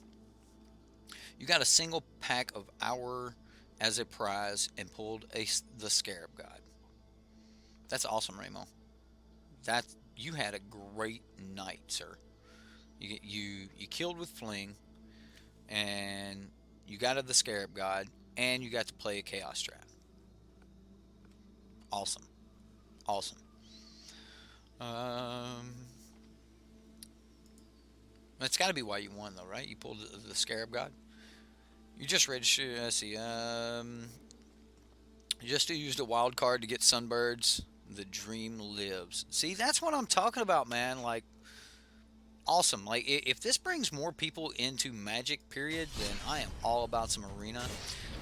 you got a single pack of Hour as a prize and pulled the Scarab God. That's awesome, Ramo. That you had a great night, sir. You killed with Fling, and you got to the Scarab God, and you got to play a Chaos Trap. Awesome, awesome. Um, that's got to be why you won, though, right? You pulled the Scarab God. You just registered. Let's see. You just used a wild card to get Sunbirds. The dream lives. See, that's what I'm talking about, man. Like, awesome. Like, if this brings more people into Magic, period, then I am all about some Arena.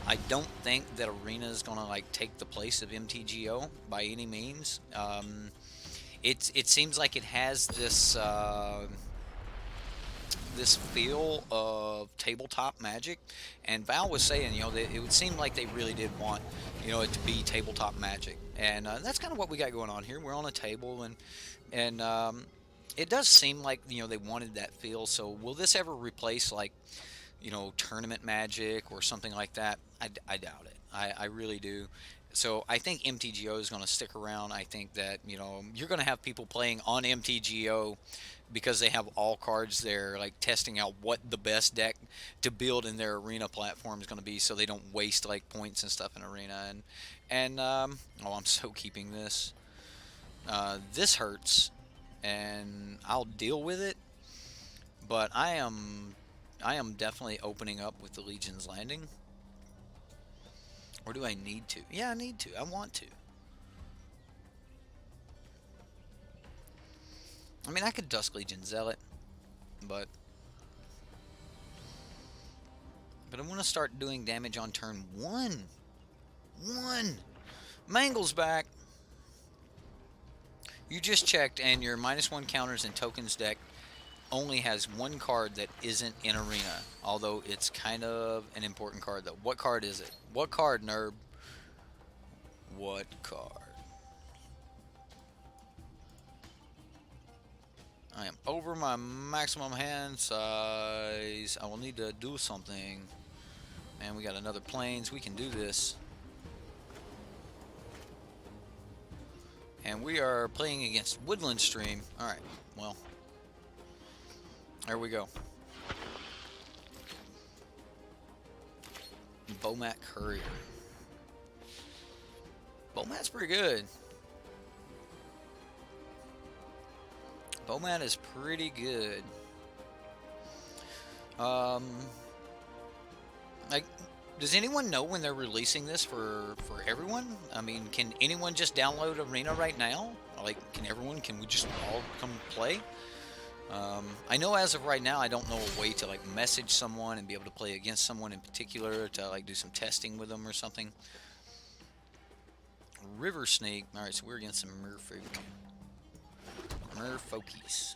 I don't think that Arena is gonna like take the place of MTGO by any means. It seems like it has this this feel of tabletop Magic, and Val was saying, you know, that it would seem like they really did want, you know, it to be tabletop Magic, and that's kind of what we got going on here. We're on a table, and it does seem like, you know, they wanted that feel. So will this ever replace like, you know, tournament Magic or something like that? I doubt it. I really do. So I think MTGO is going to stick around. I think that, you know, you're going to have people playing on MTGO because they have all cards there, like testing out what the best deck to build in their Arena platform is going to be, so they don't waste like points and stuff in Arena. And oh, I'm so keeping this. This hurts, and I'll deal with it. But I am definitely opening up with the Legion's Landing. Or do I need to? Yeah, I need to. I want to. I mean, I could Dusk Legion Zealot, but But I want to start doing damage on turn 1. Mangle's back. You just checked, and your -1 counters and tokens deck only has one card that isn't in Arena, although it's kind of an important card, though. What card is it? What card, nerd? What card? I am over my maximum hand size. I will need to do something. Man, we got another plains. We can do this. And we are playing against Woodland Stream. Alright, well. There we go. Bomat Courier. Bomat's pretty good. Bomat is pretty good. Like, does anyone know when they're releasing this for everyone? I mean, can anyone just download Arena right now? Like, can we just all come play? I know as of right now, I don't know a way to like message someone and be able to play against someone in particular to like do some testing with them or something. River Snake. All right, so we're against some merfolk. Merfolkies.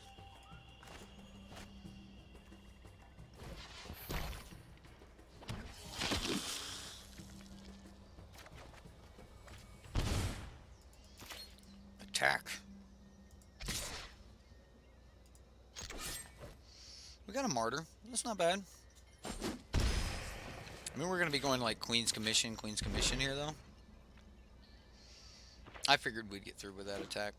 Attack. We got a martyr. That's not bad. I mean, we're going to be going like Queen's Commission here, though. I figured we'd get through with that attack.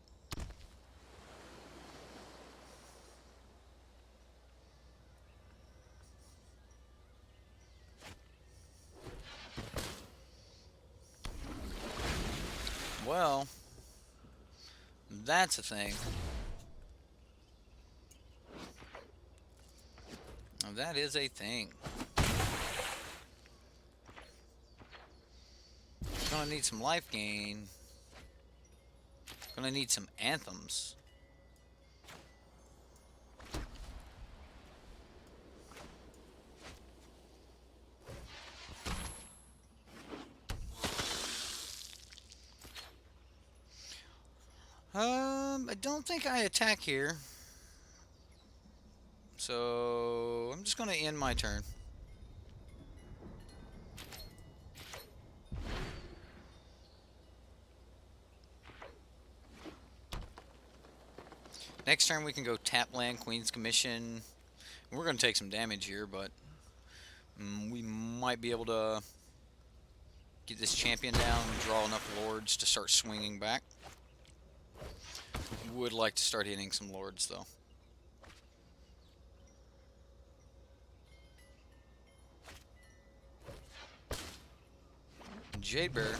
Well, that's a thing. That is a thing. Gonna need some life gain. Gonna need some anthems. I don't think I attack here. So I'm just gonna end my turn. Next turn we can go tap land, Queen's Commission. We're going to take some damage here, but we might be able to get this champion down and draw enough lords to start swinging back. Would like to start hitting some lords, though. Jade Bear.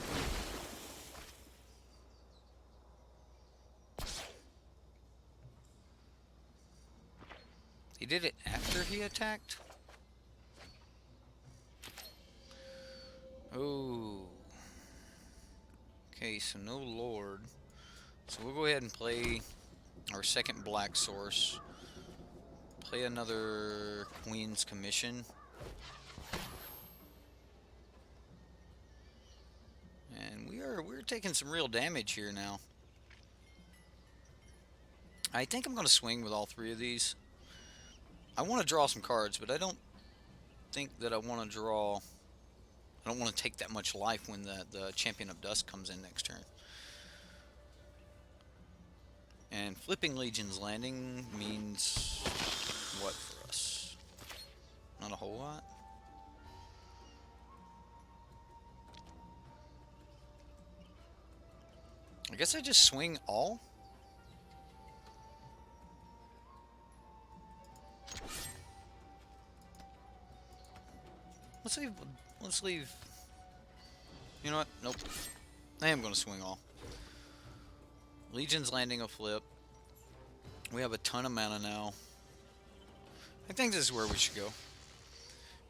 He did it after he attacked? Oh. Okay, so no lord. So we'll go ahead and play our second black source. Play another Queen's Commission. And we're taking some real damage here now. I think I'm going to swing with all three of these. I want to draw some cards, but I don't think that I want to draw... I don't want to take that much life when the Champion of Dusk comes in next turn. And flipping Legion's Landing means what for us? Not a whole lot. I guess I just swing all? Let's leave. You know what? Nope. I am going to swing all. Legion's Landing a flip. We have a ton of mana now. I think this is where we should go.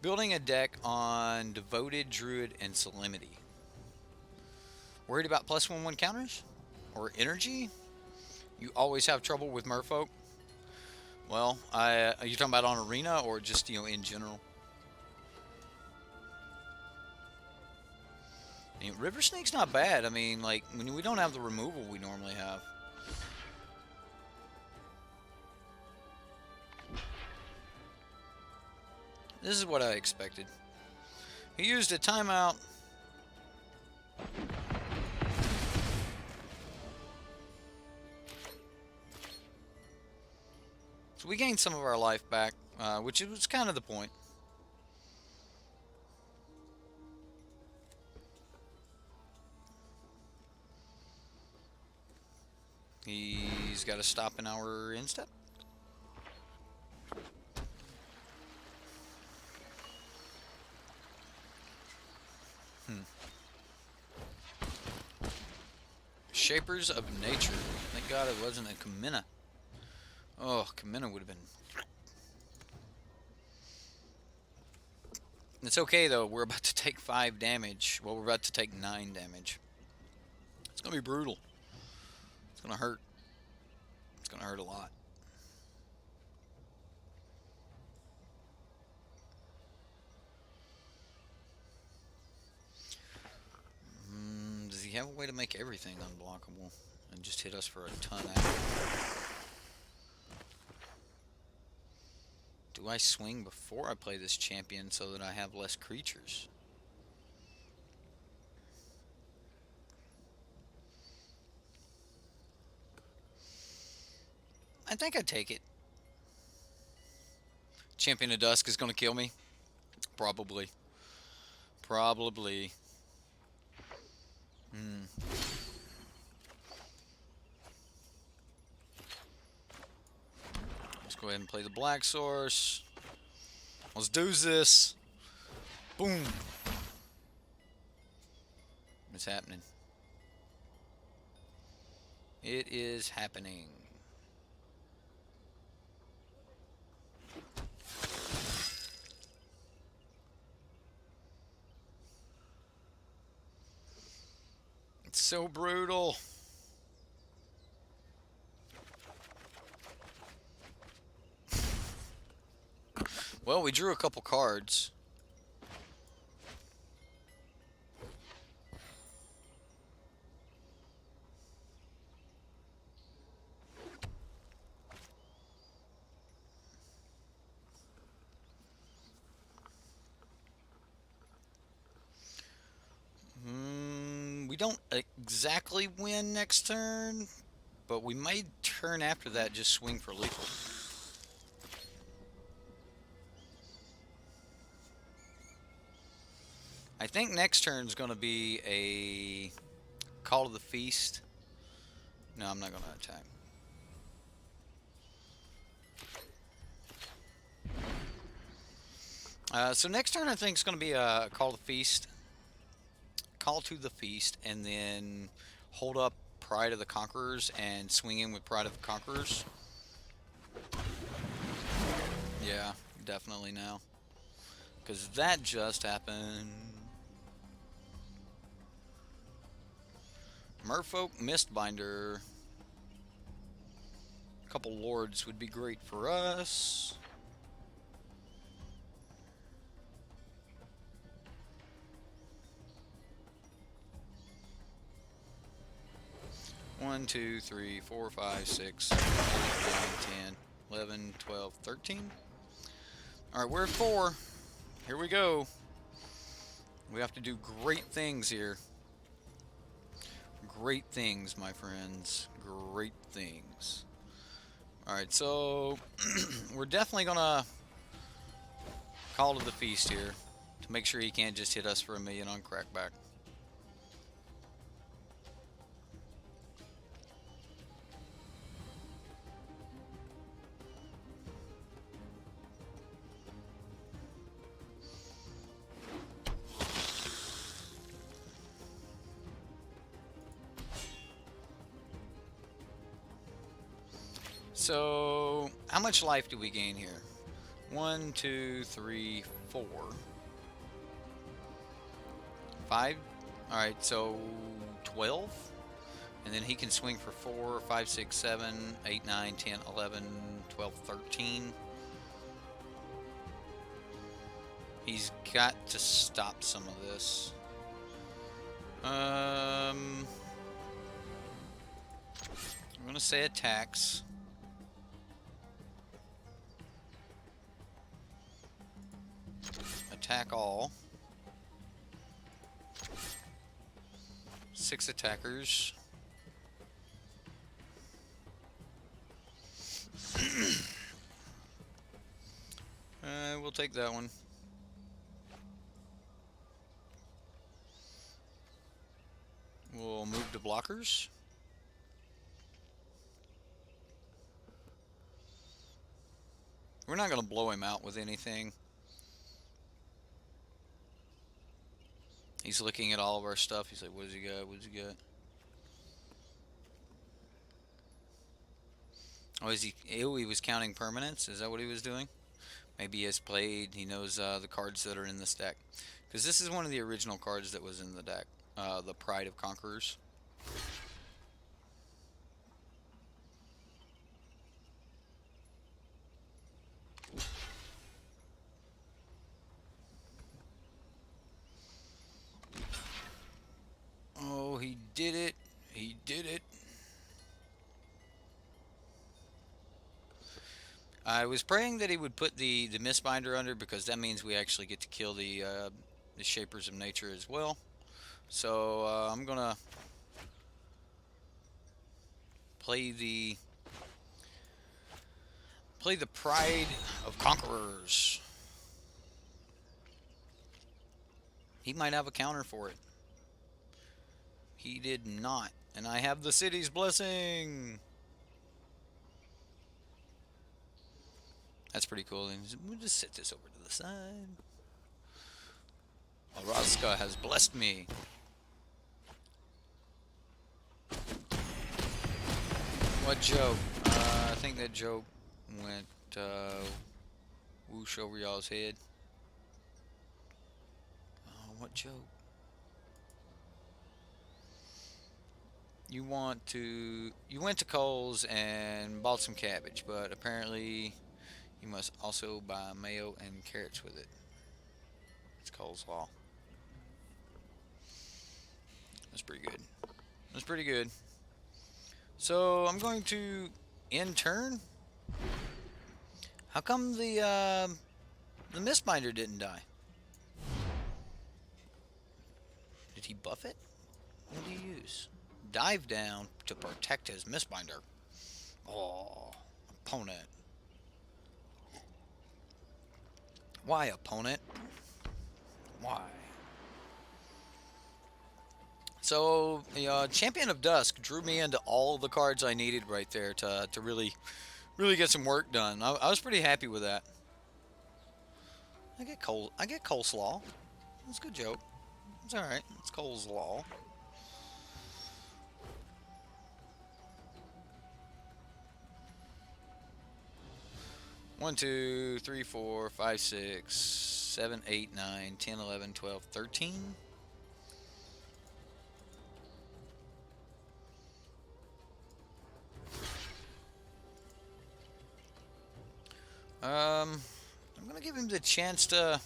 Building a deck on Devoted, Druid, and Solemnity. Worried about +1/1 counters? Or energy? You always have trouble with merfolk? Well, are you talking about on Arena or just, in general? I mean, River Snake's not bad. I mean, like, when we don't have the removal we normally have. This is what I expected. He used a timeout. So we gained some of our life back, which was kind of the point. He's got to stop in our instep. Shapers of Nature. Thank God it wasn't a Kamina. Oh, Kamina would have been... It's okay, though. We're about to take 5 damage. Well, we're about to take 9 damage. It's going to be brutal. It's going to hurt. It's going to hurt a lot. Does he have a way to make everything unblockable and just hit us for a ton after? Do I swing before I play this champion so that I have less creatures? I think I'd take it. Champion of Dusk is going to kill me? Probably. Probably. Let's go ahead and play the Black Source. Let's do this. Boom. It's happening. It is happening. It's so brutal. Well, we drew a couple cards. We don't exactly win next turn, but we might turn after that just swing for lethal. I think next turn is going to be a Call of the Feast. No, I'm not going to attack. So next turn I think is going to be a Call to the Feast. Call to the Feast, and then hold up Pride of the Conquerors and swing in with Pride of the Conquerors. Yeah, definitely now. Because that just happened. Merfolk Mistbinder. A couple lords would be great for us. One, 2, 3, 4, 5, 6, 7, 8, 9, 10, 11, 12, 13. Alright, we're at 4. Here we go. We have to do great things here. Great things, my friends. Great things. Alright, so we're definitely gonna Call to the Feast here to make sure he can't just hit us for a million on crackback. So, how much life do we gain here? 1, 2, 3, 4. 5? Alright, so 12? And then he can swing for 4, 5, 6, 7, 8, 9, 10, 11, 12, 13. He's got to stop some of this. I'm gonna say attacks. Attack all. 6 attackers. We'll take that one. We'll move to blockers. We're not going to blow him out with anything. He's looking at all of our stuff. He's like, what does he got? What does he got? Oh, he was counting permanents? Is that what he was doing? Maybe he has played. He knows the cards that are in this deck. Because this is one of the original cards that was in the deck. The Pride of Conquerors. Oh, he did it. He did it. I was praying that he would put the Mistbinder under, because that means we actually get to kill the Shapers of Nature as well. So I'm gonna play the Pride of Conquerors. He might have a counter for it. He did not, and I have the city's blessing. That's pretty cool. We'll just set this over to the side. Araska has blessed me. What joke? I think that joke went whoosh over y'all's head. Oh, what joke? You went to Kohl's and bought some cabbage, but apparently you must also buy mayo and carrots with it. It's Kohl's Law. That's pretty good. That's pretty good. So I'm going to end turn. How come the Mistbinder didn't die? Did he buff it? What did he use? Dive down to protect his Mistbinder. Oh, opponent. Why, opponent? Why? So, Champion of Dusk drew me into all the cards I needed right there to really get some work done. I was pretty happy with that. I get coleslaw. That's a good joke. It's alright. It's coleslaw. One, 2, 3, 4, 5, 6, 7, 8, 9, 10, 11, 12, 13. I'm gonna give him the chance to.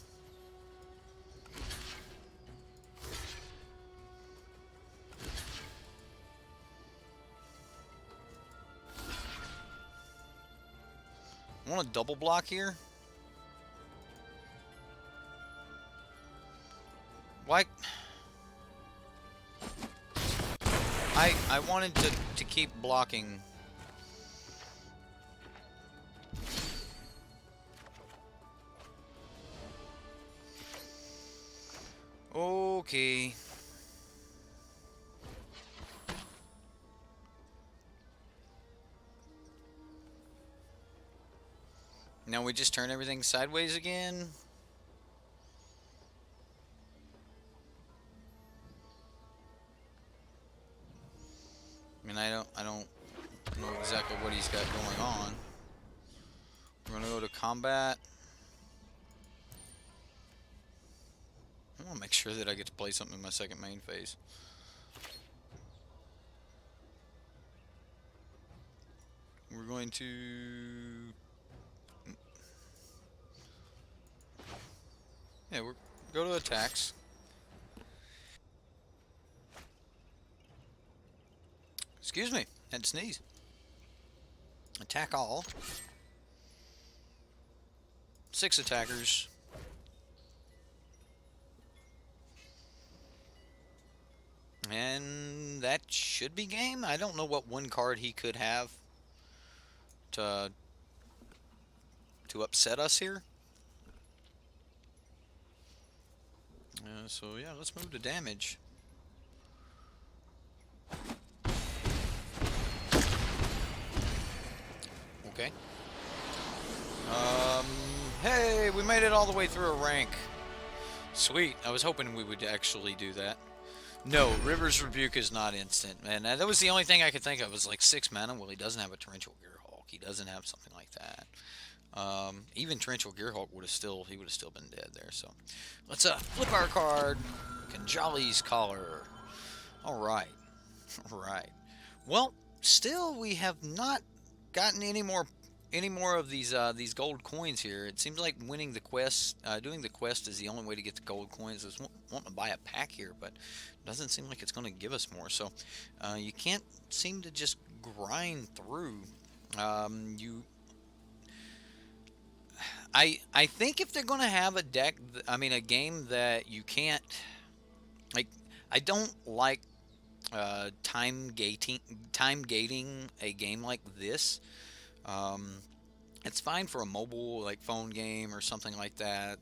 I want a double block here. Why? I wanted to keep blocking. Okay. Now we just turn everything sideways again. I mean, I don't know exactly what he's got going on. We're gonna go to combat. I want to make sure that I get to play something in my second main phase. We're going to. Yeah, go to attacks. Excuse me, had to sneeze. Attack all. 6 attackers. And that should be game. I don't know what one card he could have to upset us here. So yeah, let's move to damage. Okay. Hey, we made it all the way through a rank. Sweet. I was hoping we would actually do that. No, River's Rebuke is not instant, man. That was the only thing I could think of. Was like 6 mana. Well, he doesn't have a Torrential Gearhulk. He doesn't have something like that. Even Torrential Gearhulk would have still been dead there. So let's flip our card. Kanjali's Collar. All right, all right. Well, still we have not gotten any more of these gold coins here. It seems like winning the quest, doing the quest is the only way to get the gold coins. I was wanting to buy a pack here, but it doesn't seem like it's going to give us more. So you can't seem to just grind through. I think if they're going to have a deck, I mean a game that you can't like. I don't like time gating a game like this. Um, it's fine for a mobile like phone game or something like that.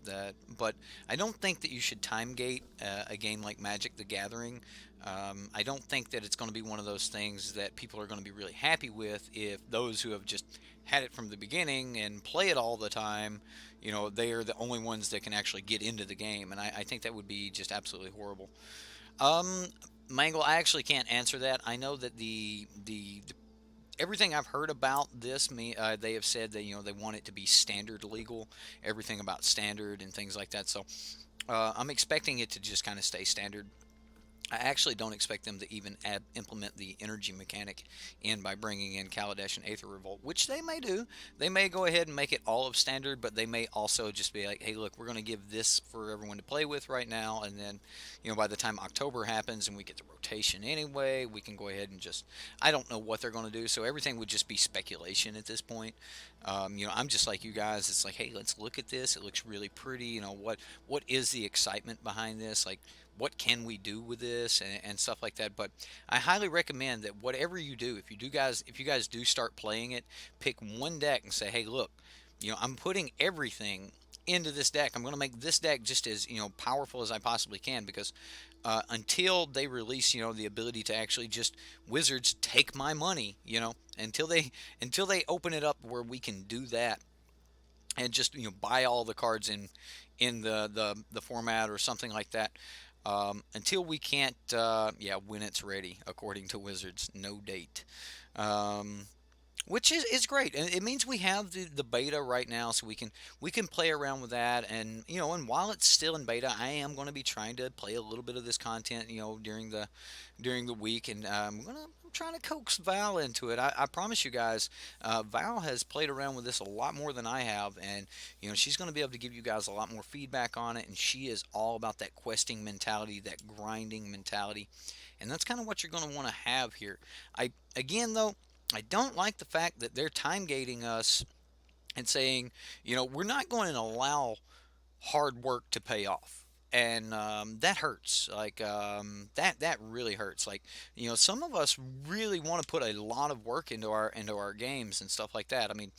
But I don't think that you should time gate a game like Magic: The Gathering. I don't think that it's going to be one of those things that people are going to be really happy with if those who have just had it from the beginning and play it all the time, they are the only ones that can actually get into the game, and I think that would be just absolutely horrible. Um, Mangle, I actually can't answer that. I know that the everything I've heard about this, they have said that they want it to be standard legal, everything about standard and things like that. So I'm expecting it to just kind of stay standard. I actually don't expect them to even implement the energy mechanic in by bringing in Kaladesh and Aether Revolt, which they may do. They may go ahead and make it all of standard, but they may also just be like, hey, look, we're going to give this for everyone to play with right now, and then, by the time October happens and we get the rotation anyway, we can go ahead and just, I don't know what they're going to do, so everything would just be speculation at this point. I'm just like you guys. It's like, hey, let's look at this. It looks really pretty. What is the excitement behind this? Like, what can we do with this and stuff like that. But I highly recommend that whatever you do, if you guys do start playing it, pick one deck and say, hey, look, I'm putting everything into this deck. I'm going to make this deck just as powerful as I possibly can, because until they release the ability to actually just Wizards take my money, until they open it up where we can do that and just buy all the cards in the format or something like that. Until we can't, when it's ready, according to Wizards, no date. Um, which is great. And it means we have the beta right now, so we can play around with that. And and while it's still in beta, I am going to be trying to play a little bit of this content, during the week, and I'm trying to coax Val into it. I promise you guys, Val has played around with this a lot more than I have, and she's going to be able to give you guys a lot more feedback on it. And she is all about that questing mentality, that grinding mentality, and that's kind of what you're going to want to have here. Again though, I don't like the fact that they're time gating us and saying, we're not going to allow hard work to pay off. And that hurts. Like that really hurts. Like some of us really want to put a lot of work into our games and stuff like that. I mean,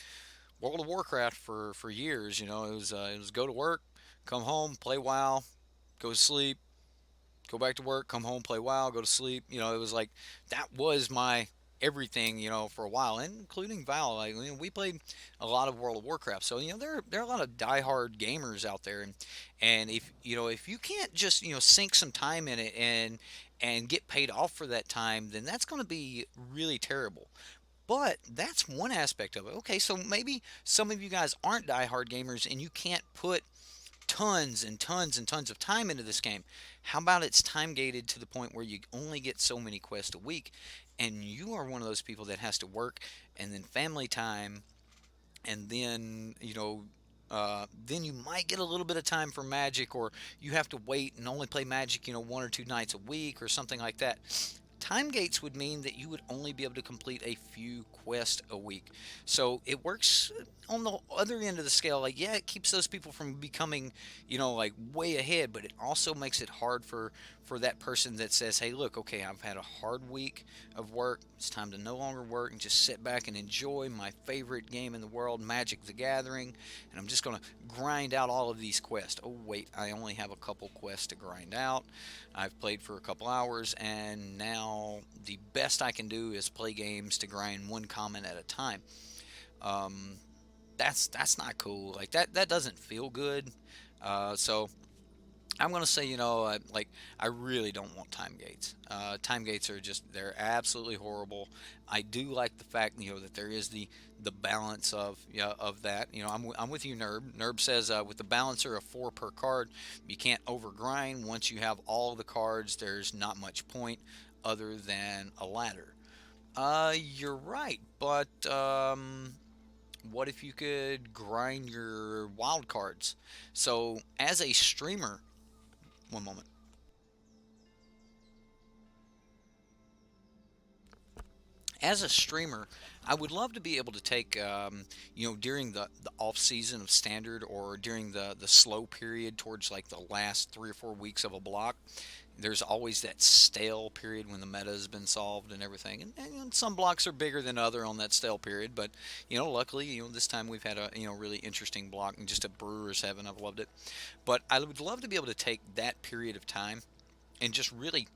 World of Warcraft for years, it was go to work, come home, play WoW, go to sleep, go back to work, come home, play WoW, go to sleep. It was like that was my everything, for a while, and including Val. Like, we played a lot of World of Warcraft, so there are a lot of diehard gamers out there, and if you can't just sink some time in it and get paid off for that time, then that's going to be really terrible. But that's one aspect of it. Okay, so maybe some of you guys aren't diehard gamers and you can't put tons and tons and tons of time into this game. How about it's time gated to the point where you only get so many quests a week, and you are one of those people that has to work and then family time, and then then you might get a little bit of time for Magic, or you have to wait and only play Magic 1 or 2 nights a week or something like that. Time gates would mean that you would only be able to complete a few quests a week. So it works on the other end of the scale. Like, yeah, it keeps those people from becoming, like way ahead, but it also makes it hard for that person that says, "Hey, look, okay, I've had a hard week of work. It's time to no longer work and just sit back and enjoy my favorite game in the world, Magic the Gathering, and I'm just going to grind out all of these quests. Oh, wait, I only have a couple quests to grind out. I've played for a couple hours, and now the best I can do is play games to grind one comment at a time. Um, that's not cool. Like that doesn't feel good. So I'm gonna say, like I really don't want time gates. Time gates are they're absolutely horrible. I do like the fact, that there is the balance of, of that. I'm with you, Nerb. Nerb says with the balancer of 4 per card, you can't overgrind. Once you have all the cards, there's not much point other than a ladder. You're right, but what if you could grind your wild cards? So as a streamer, one moment. As a streamer, I would love to be able to take, during the off season of standard or during the slow period towards like the last 3 or 4 weeks of a block. There's always that stale period when the meta has been solved and everything, and some blocks are bigger than other on that stale period. But luckily, this time we've had a really interesting block and just a Brewers heaven. I've loved it, but I would love to be able to take that period of time and just really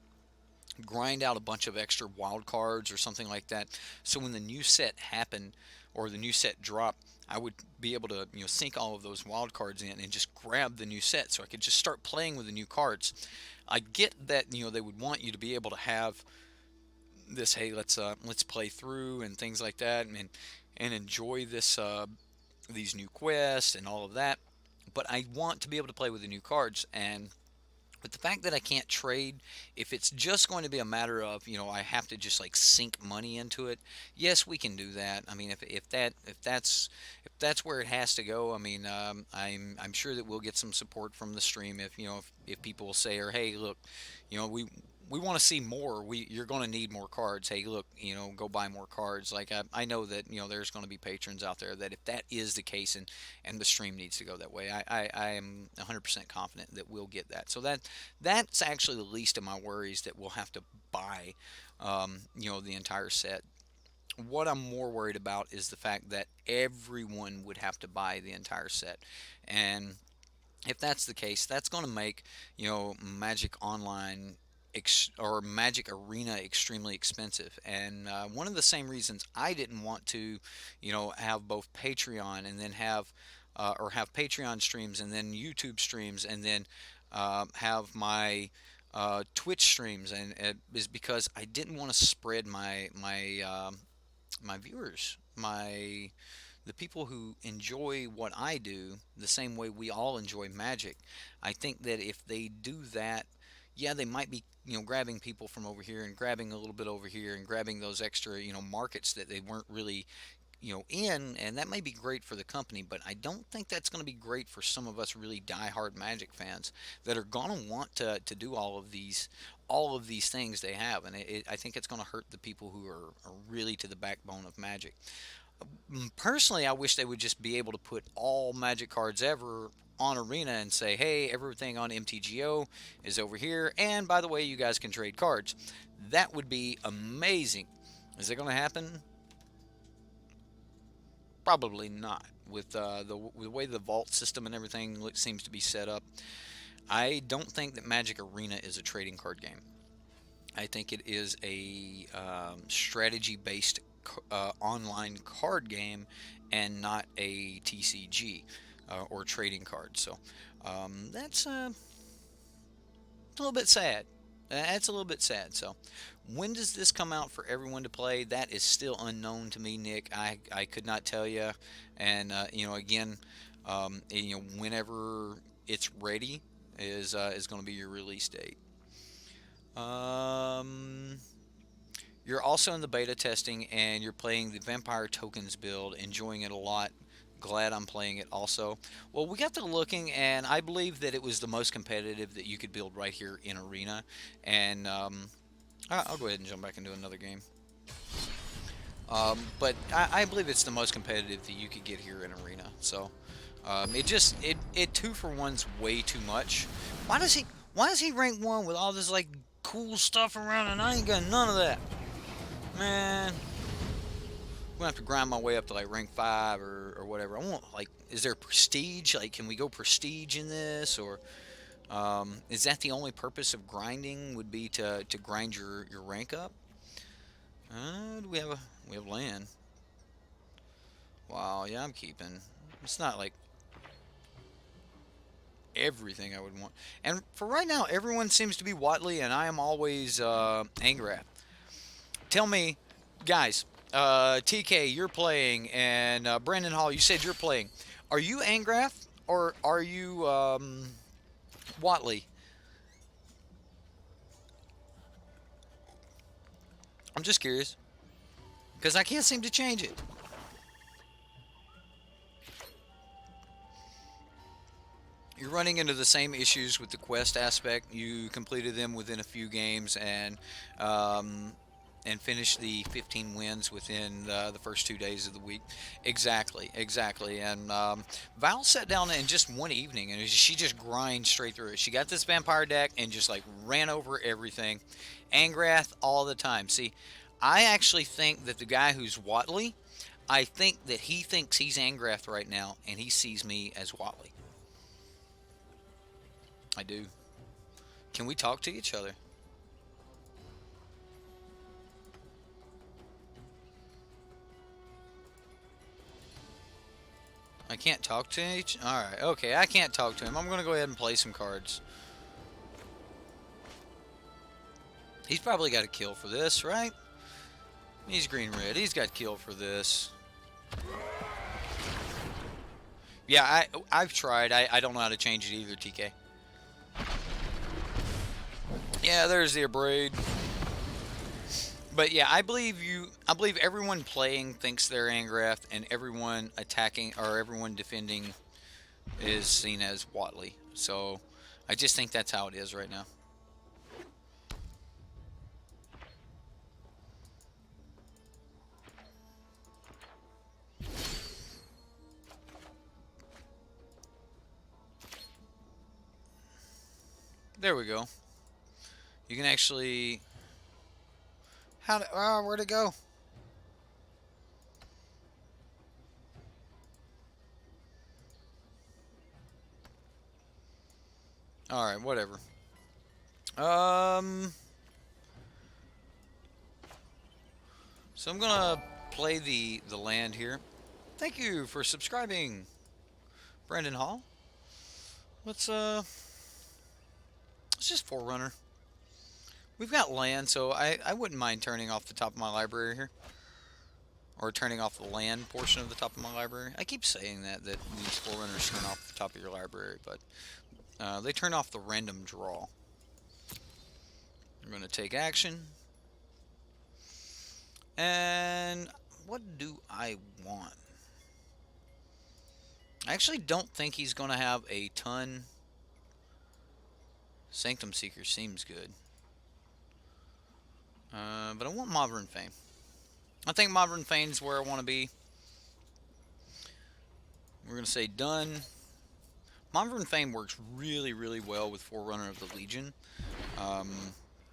grind out a bunch of extra wild cards or something like that. So when the new set happened or the new set dropped, I would be able to sink all of those wild cards in and just grab the new set, so I could just start playing with the new cards. I get that they would want you to be able to have this, hey, let's play through and things like that, and enjoy this these new quests and all of that. But I want to be able to play with the new cards, and but the fact that I can't trade, if it's just going to be a matter of, I have to just like sink money into it, yes, we can do that. I mean, if that's where it has to go, I mean, I'm sure that we'll get some support from the stream if if people will say, or hey, look, we want to see more. You're going to need more cards. Hey, look, go buy more cards. Like I know that there's going to be patrons out there that if that is the case, and the stream needs to go that way, I am 100% confident that we'll get that. So that's actually the least of my worries, that we'll have to buy, the entire set. What I'm more worried about is the fact that everyone would have to buy the entire set, and if that's the case, that's going to make Magic Online or Magic Arena extremely expensive. And one of the same reasons I didn't want to, have both Patreon and then have or have Patreon streams and then YouTube streams and then have my Twitch streams, and is because I didn't want to spread my viewers, the people who enjoy what I do the same way we all enjoy Magic. I think that if they do that, yeah, they might be grabbing people from over here and grabbing a little bit over here and grabbing those extra markets that they weren't really in, and that may be great for the company, but I don't think that's going to be great for some of us really die-hard Magic fans that are going to want to do all of these things they have, and I think it's going to hurt the people who are really to the backbone of Magic. Personally, I wish they would just be able to put all Magic cards ever on Arena and say, hey, everything on MTGO is over here, and by the way, you guys can trade cards. That would be amazing. Is it going to happen? Probably not. With the way the vault system and everything seems to be set up, I don't think that Magic Arena is a trading card game. I think it is a strategy-based online card game and not a TCG or trading card. So that's a little bit sad. That's a little bit sad. So, when does this come out for everyone to play? That is still unknown to me, Nick. I could not tell you. And again, whenever it's ready is going to be your release date. Um, you're also in the beta testing, and you're playing the Vampire Tokens build, enjoying it a lot. Glad I'm playing it also. Well, we got to looking, and I believe that it was the most competitive that you could build right here in Arena. And I'll go ahead and jump back into another game. But I believe it's the most competitive that you could get here in Arena. So it 2-for-1's way too much. Why does he rank 1 with all this like cool stuff around and I ain't got none of that? Man, I'm gonna have to grind my way up to like rank 5 or whatever. I want like, is there prestige? Like, can we go prestige in this, or is that the only purpose of grinding? Would be to grind your rank up? Do we have land? Wow, yeah, I'm keeping. It's not like everything I would want. And for right now, everyone seems to be Watley, and I am always Angrath. Tell me, guys, TK, you're playing, and Brandon Hall, you said you're playing. Are you Angrath, or are you Watley? I'm just curious, because I can't seem to change it. You're running into the same issues with the quest aspect. You completed them within a few games and finished the 15 wins within the first 2 days of the week. Exactly, exactly. And Val sat down in just one evening and she just grinds straight through it. She got this vampire deck and just like ran over everything. Angrath all the time. See, I actually think that the guy who's Watley, I think that he thinks he's Angrath right now and he sees me as Watley. I do. Can we talk to each other? I can't talk to each. All right. Okay, I can't talk to him. I'm gonna go ahead and play some cards. He's probably got a kill for this, right? He's green red. He's got kill for this. Yeah, I've tried. I don't know how to change it either, TK. Yeah, there's the abrade. But yeah, I believe you. I believe everyone playing thinks they're Angrath, and everyone attacking or everyone defending is seen as Watley. So I just think that's how it is right now. There we go. You can actually. Where'd it go? All right, whatever. So I'm gonna play the land here. Thank you for subscribing, Brandon Hall. Let's just Forerunner. We've got land, so I wouldn't mind turning off the top of my library here. Or turning off the land portion of the top of my library. I keep saying that these Forerunners turn off the top of your library, but they turn off the random draw. I'm going to take action. And what do I want? I actually don't think he's going to have a ton. Sanctum Seeker seems good. But I want Modern Fame. I think Modern Fame's where I want to be. We're going to say done. Modern Fame works really, really well with Forerunner of the Legion.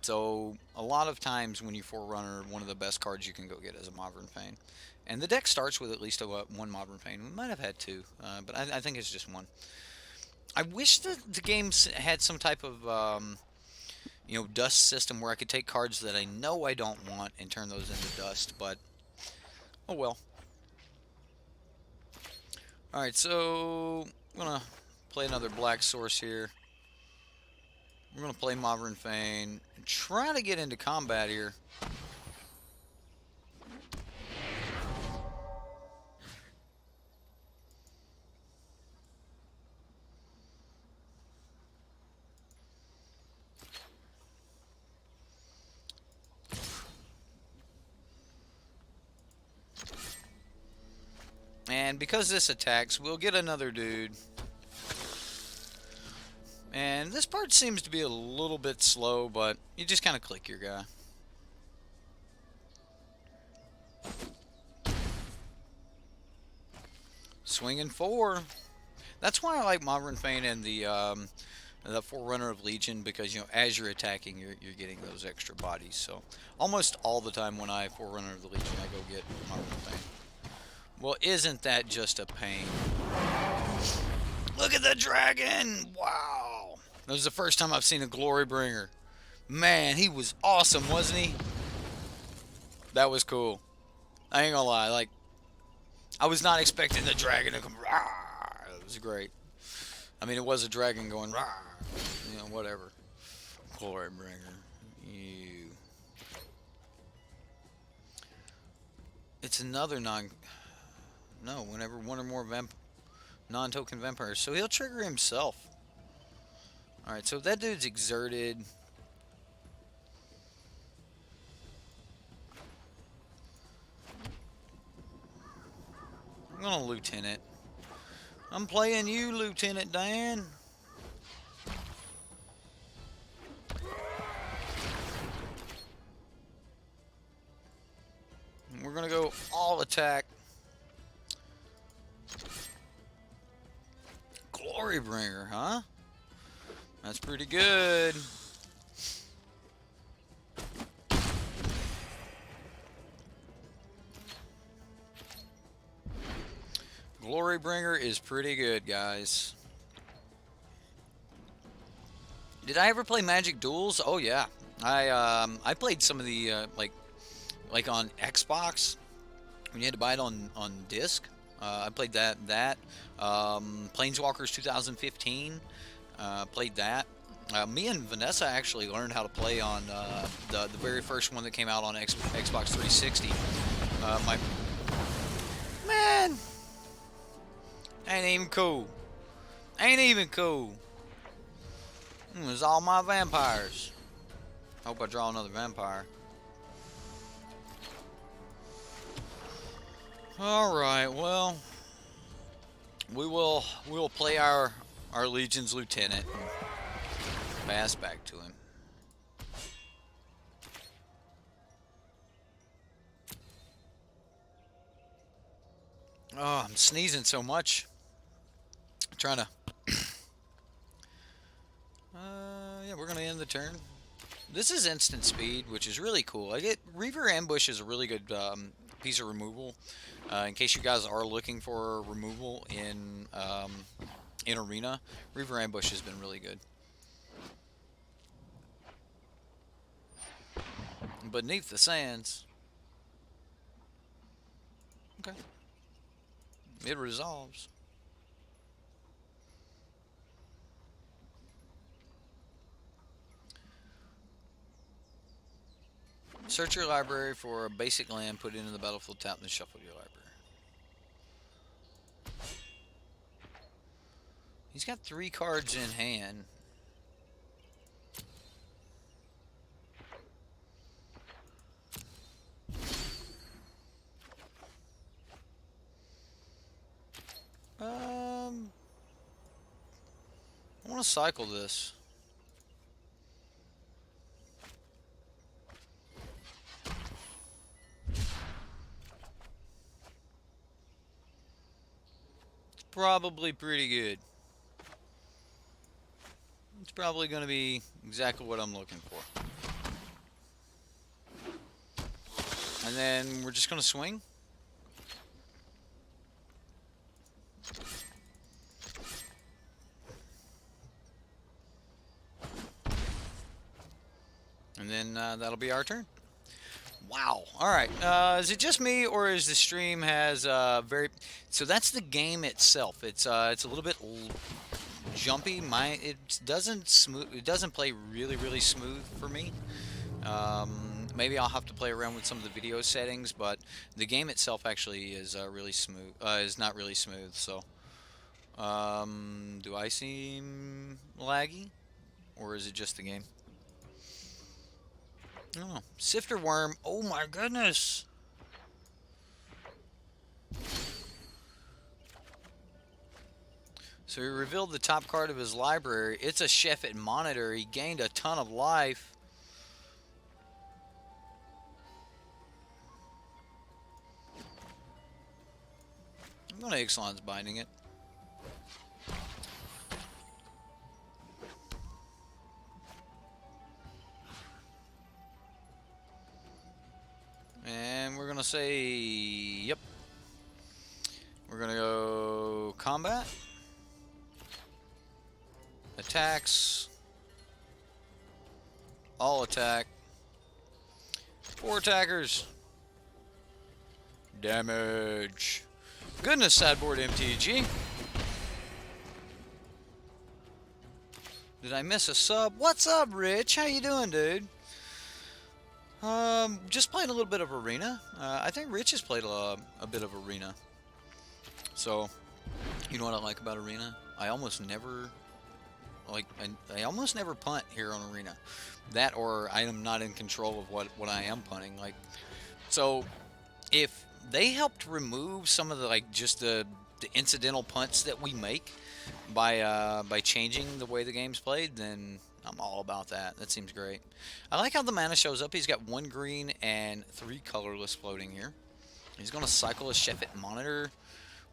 So a lot of times when you Forerunner, one of the best cards you can go get is a Modern Fame. And the deck starts with at least one Modern Fame. We might have had two, but I think it's just one. I wish that the game had some type of dust system where I could take cards that I know I don't want and turn those into dust, but oh well. Alright, so I'm going to play another black source here. We're going to play Modern Fane and try to get into combat here. And because this attacks, we'll get another dude. And this part seems to be a little bit slow, but you just kind of click your guy. swinging 4. That's why I like Modern Fane and the Forerunner of Legion, because as you're attacking, you're getting those extra bodies. So almost all the time when I Forerunner of the Legion, I go get Modern Fane. Well, isn't that just a pain? Look at the dragon! Wow! That was the first time I've seen a Glory Bringer. Man, he was awesome, wasn't he? That was cool. I ain't gonna lie, like, I was not expecting the dragon to come. Rawr. It was great. I mean, it was a dragon going, rawr. Whatever. Glory Bringer. You. It's another No, whenever one or more non-token vampires. So he'll trigger himself. Alright, so if that dude's exerted. I'm gonna Lieutenant. I'm playing you, Lieutenant Dan. We're gonna go all attack. Glory Bringer, huh? That's pretty good. Glory Bringer is pretty good, guys. Did I ever play Magic Duels? Oh yeah, I played some of the like on Xbox when you had to buy it on disc. I played that. Planeswalkers 2015. Played that. Me and Vanessa actually learned how to play on the very first one that came out on Xbox 360. My man, ain't even cool. Ain't even cool. It was all my vampires. Hope I draw another vampire. Alright, well, we'll play our Legion's Lieutenant and pass back to him. Oh, I'm sneezing so much. I'm trying to yeah, we're gonna end the turn. This is instant speed, which is really cool. Reaver Ambush is a really good piece of removal. In case you guys are looking for removal in Arena, Reaver Ambush has been really good. Beneath the Sands. Okay. It resolves. Search your library for a basic land, put it into the battlefield, tap, and then shuffle your library. He's got 3 cards in hand. I want to cycle this. It's probably pretty good. It's probably going to be exactly what I'm looking for. And then we're just going to swing. And then that'll be our turn. Wow. All right. Is it just me, or is the stream has very? So that's the game itself. It's a little bit jumpy. It doesn't play really smooth for me. Maybe I'll have to play around with some of the video settings, but the game itself actually is really smooth. Is not really smooth. So, do I seem laggy, or is it just the game? Oh, Sifter Worm. Oh my goodness. So he revealed the top card of his library. It's a Sheffet Monitor. He gained a ton of life. I'm going to Ixalan's Binding it. And we're going to say, yep. We're going to go combat. Attacks. All attack. 4 attackers. Damage. Goodness, Sideboardmtg. Did I miss a sub? What's up, Rich? How you doing, dude? Just playing a little bit of Arena. I think Rich has played a bit of Arena. So, you know what I like about Arena? I almost never, I almost never punt here on Arena. That, or I am not in control of what I am punting. Like, so if they helped remove some of the just the incidental punts that we make by changing the way the game's played, then I'm all about that. That seems great. I like how the mana shows up. He's got 1 green and 3 colorless floating here. He's going to cycle a Sheffet Monitor,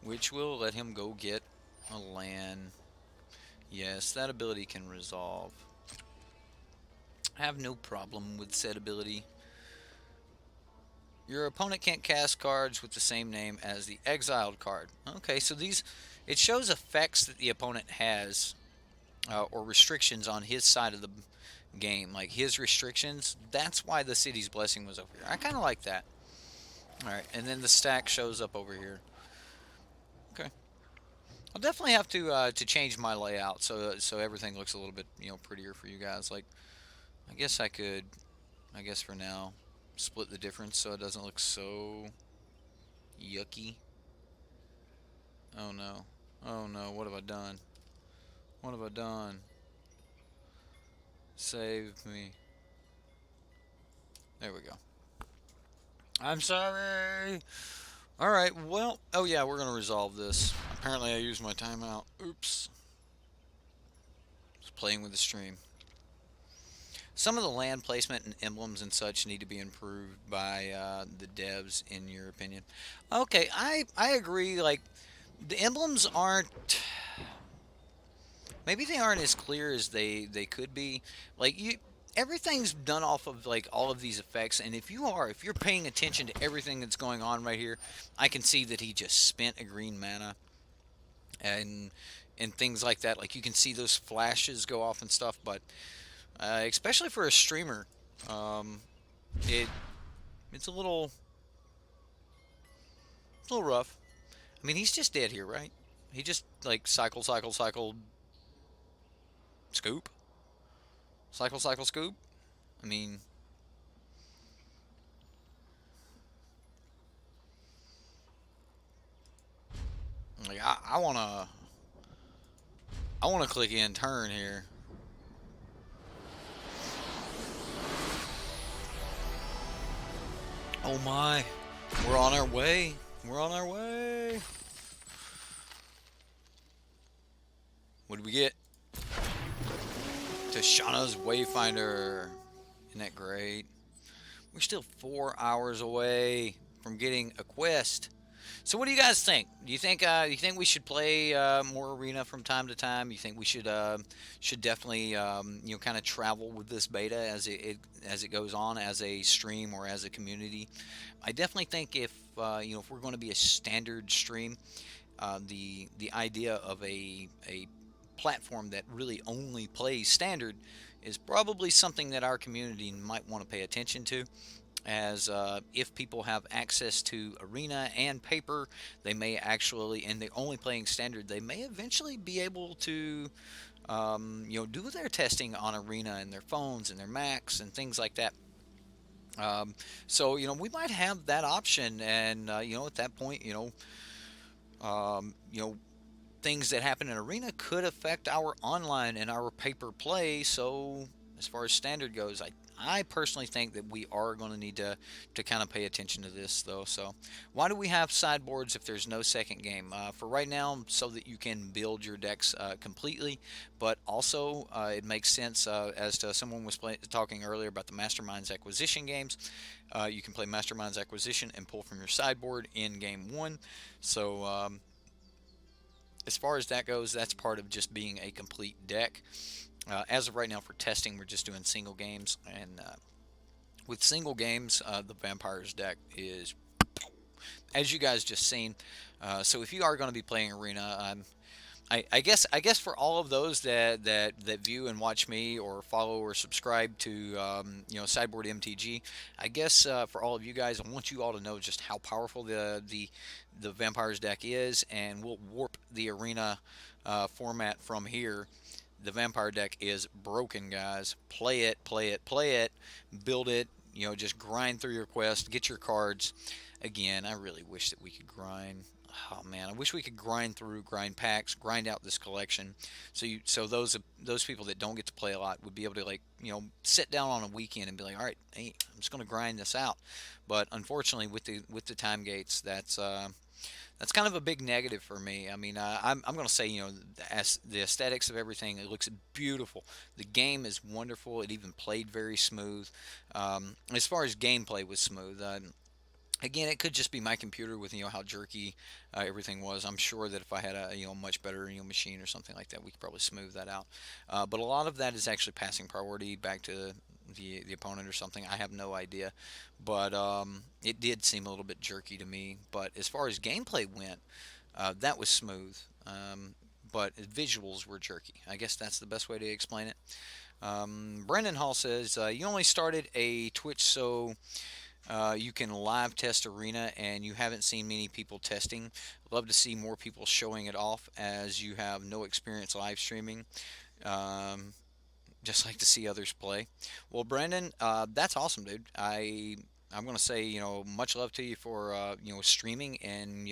which will let him go get a land. Yes, that ability can resolve. I have no problem with said ability. Your opponent can't cast cards with the same name as the exiled card. Okay, so it shows effects that the opponent has, or restrictions on his side of the game, like his restrictions. That's why the City's Blessing was over here. I kind of like that. Alright, and then the stack shows up over here. Okay. I'll definitely have to change my layout so everything looks a little bit, prettier for you guys. Like, I guess for now, split the difference so it doesn't look so yucky. Oh no. Oh no, what have I done? What have I done? Save me. There we go. I'm sorry. Alright, well, oh yeah, we're going to resolve this. Apparently I used my timeout. Oops. Just playing with the stream. Some of the land placement and emblems and such need to be improved by the devs, in your opinion. Okay, I agree. Like, the emblems aren't... Maybe they aren't as clear as they could be. Like, everything's done off of, like, all of these effects, and if you're paying attention to everything that's going on right here, I can see that he just spent a green mana and things like that. Like, you can see those flashes go off and stuff, but especially for a streamer, it's a little rough. I mean, he's just dead here, right? He just, like, cycle, scoop. Cycle, scoop. I mean, like, I wanna click in turn here. Oh my, we're on our way. We're on our way. What did we get? Tashana's Wayfinder. Isn't that great? We're still 4 hours away from getting a quest. So what do you guys think? Do you think we should play more Arena from time to time? You think we should definitely kind of travel with this beta as it goes on, as a stream or as a community? I definitely think if we're going to be a standard stream, the idea of a platform that really only plays standard is probably something that our community might want to pay attention to, as if people have access to Arena and Paper, they may actually, and they're only playing standard, they may eventually be able to do their testing on Arena and their phones and their Macs and things like that. So we might have that option, and at that point, things that happen in Arena could affect our online and our Paper play. So as far as standard goes, I personally think that we are going to need to kind of pay attention to this, though. So why do we have sideboards if there's no second game? For right now, so that you can build your decks completely, but also it makes sense, as to someone was talking earlier about the Masterminds Acquisition games. You can play Masterminds Acquisition and pull from your sideboard in game 1. So as far as that goes, that's part of just being a complete deck. As of right now, for testing, we're just doing single games, and with single games, the Vampires deck is, as you guys just seen. So if you are going to be playing Arena, I guess for all of those that view and watch me or follow or subscribe to Sideboard MTG, I guess for all of you guys, I want you all to know just how powerful the Vampires deck is, and we'll warp the Arena format from here. The Vampire deck is broken, guys. Play it, play it, play it. Build it. Just grind through your quest, get your cards. Again, I really wish that we could grind. Oh man, I wish we could grind packs, grind out this collection, so those people that don't get to play a lot would be able to, like, sit down on a weekend and be like, all right, hey, I'm just going to grind this out. But unfortunately, with the time gates, that's kind of a big negative for me. I mean, I'm going to say, the aesthetics of everything, it looks beautiful. The game is wonderful. It even played very smooth. As far as gameplay was smooth. Again, it could just be my computer with how jerky everything was. I'm sure that if I had a much better machine or something like that, we could probably smooth that out. But a lot of that is actually passing priority back to the opponent or something. I have no idea, but it did seem a little bit jerky to me. But as far as gameplay went, that was smooth. But visuals were jerky. I guess that's the best way to explain it. Brendan Hall says you only started a Twitch so you can live test Arena, and you haven't seen many people testing. Love to see more people showing it off, as you have no experience live streaming. Um, just like to see others play. Well, Brandon, that's awesome, dude. I'm gonna say, much love to you for streaming and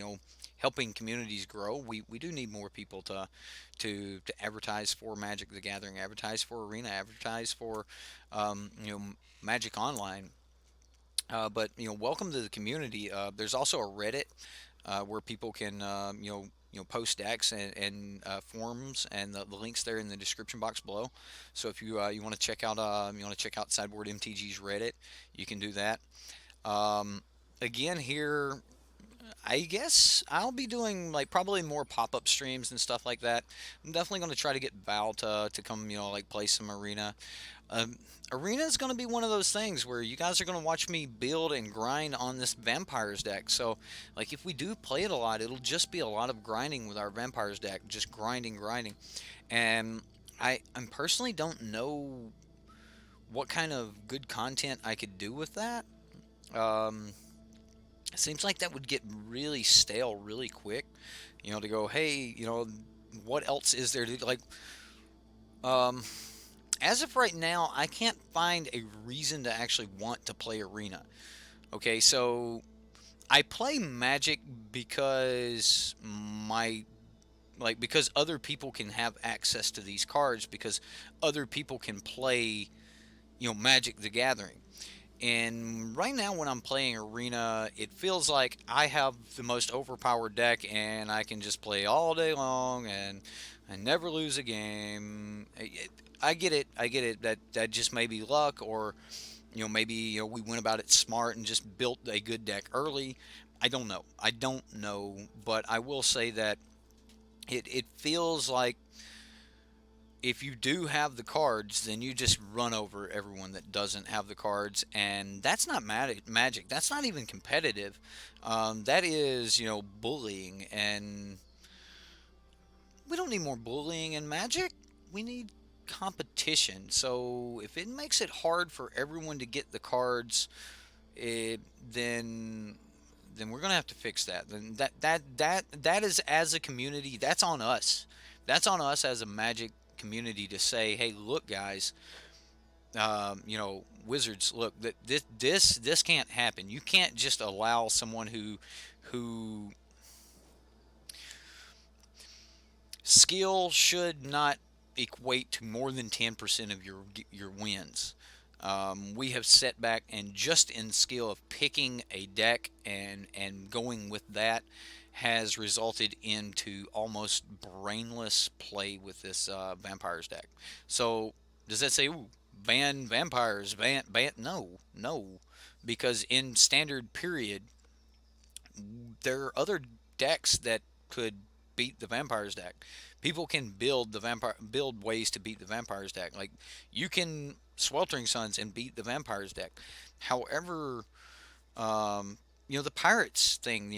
helping communities grow. We do need more people to advertise for Magic the Gathering, advertise for Arena, advertise for Magic Online. But welcome to the community. There's also a Reddit where people can post decks and forums, and the links there in the description box below. So if you want to check out Sideboard MTG's Reddit, you can do that. Um, Again, here I guess I'll be doing, like, probably more pop-up streams and stuff like that. I'm definitely going to try to get Val to come, like, play some Arena. Um, Arena is going to be one of those things where you guys are going to watch me build and grind on this Vampires deck. So, like, if we do play it a lot, it'll just be a lot of grinding with our Vampires deck, just grinding, grinding. And I personally don't know what kind of good content I could do with that. Um, it seems like that would get really stale really quick. To go, hey, what else is there to, like, um, as of right now, I can't find a reason to actually want to play Arena. Okay, so I play Magic because because other people can have access to these cards, because other people can play, Magic the Gathering. And right now, when I'm playing Arena, it feels like I have the most overpowered deck, and I can just play all day long, and I never lose a game. I get it. I get it. That just may be luck, or maybe we went about it smart and just built a good deck early. I don't know. I don't know, but I will say that it feels like if you do have the cards, then you just run over everyone that doesn't have the cards, and that's not magic. That's not even competitive. That is, bullying, and we don't need more bullying in Magic. We need competition. So if it makes it hard for everyone to get the cards, it, then we're gonna have to fix that. Then that is, as a community, that's on us. That's on us as a Magic community to say, hey, look, guys, Wizards, look, that this can't happen. You can't just allow someone who skill should not equate to more than 10% of your wins. We have set back, and just in skill of picking a deck and going with that has resulted into almost brainless play with this vampires deck. So does that say, ooh, ban vampires, ban? No, no, because in standard period there are other decks that could beat the vampires deck. People can build ways to beat the vampires deck. Like you can Sweltering Suns and beat the vampires deck. However, um, the pirates thing,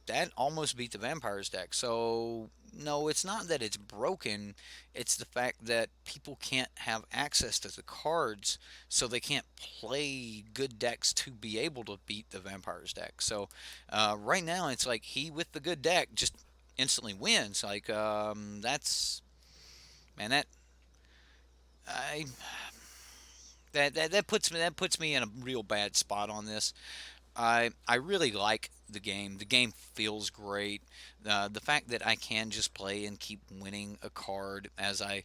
that almost beat the vampires deck. So no, it's not that it's broken. It's the fact that people can't have access to the cards, so they can't play good decks to be able to beat the vampires deck. So right now, it's like he with the good deck just instantly wins. Like that's man, I that puts me in a real bad spot on this. I really like the game. The game feels great. The fact that I can just play and keep winning a card as I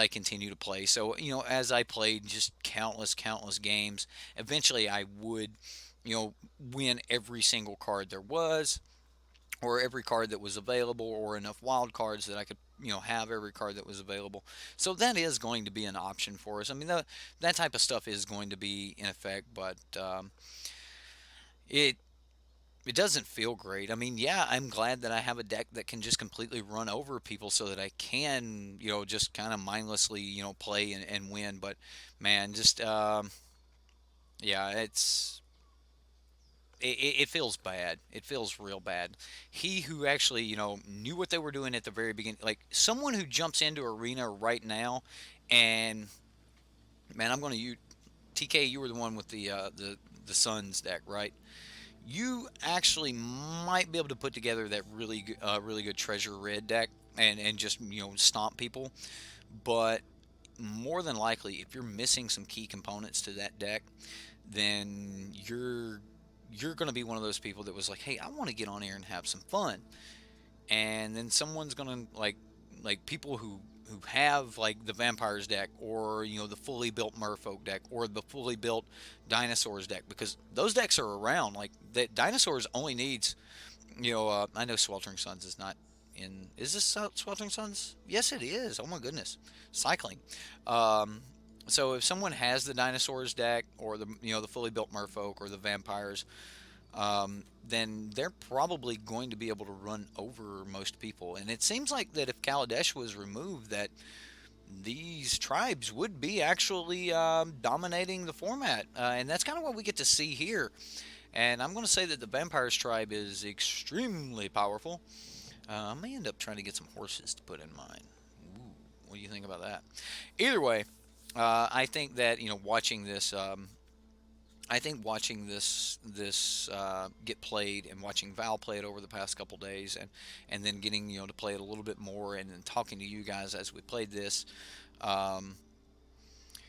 continue to play. So as I played just countless games, eventually I would win every single card there was, or every card that was available, or enough wild cards that I could have every card that was available. So that is going to be an option for us. I mean that type of stuff is going to be in effect, but it it doesn't feel great. I mean, yeah, I'm glad that I have a deck that can just completely run over people so that I can, just kind of mindlessly, play and win. But man, just yeah, it feels bad. It feels real bad. He who actually, knew what they were doing at the very beginning, like someone who jumps into Arena right now, and man, I'm going to you, TK. You were the one with the Suns deck, right? You actually might be able to put together that really good treasure red deck and just stomp people. But more than likely, if you're missing some key components to that deck, then you're going to be one of those people that was like, hey, I want to get on here and have some fun, and then someone's going to like people who have like the vampires deck, or the fully built merfolk deck, or the fully built dinosaurs deck, because those decks are around. Like that dinosaurs only needs I know Sweltering Suns is not in. Is this Sweltering Suns? Yes, it is. Oh my goodness, cycling. Um, so if someone has the dinosaurs deck, or the fully built merfolk, or the vampires, then they're probably going to be able to run over most people. And it seems like that if Kaladesh was removed, that these tribes would be actually dominating the format, and that's kind of what we get to see here. And I'm going to say that the Vampires tribe is extremely powerful. I may end up trying to get some horses to put in mine. Ooh, what do you think about that? Either way, I think that watching this, I think watching this get played, and watching Val play it over the past couple days, and then getting to play it a little bit more, and then talking to you guys as we played this. Um,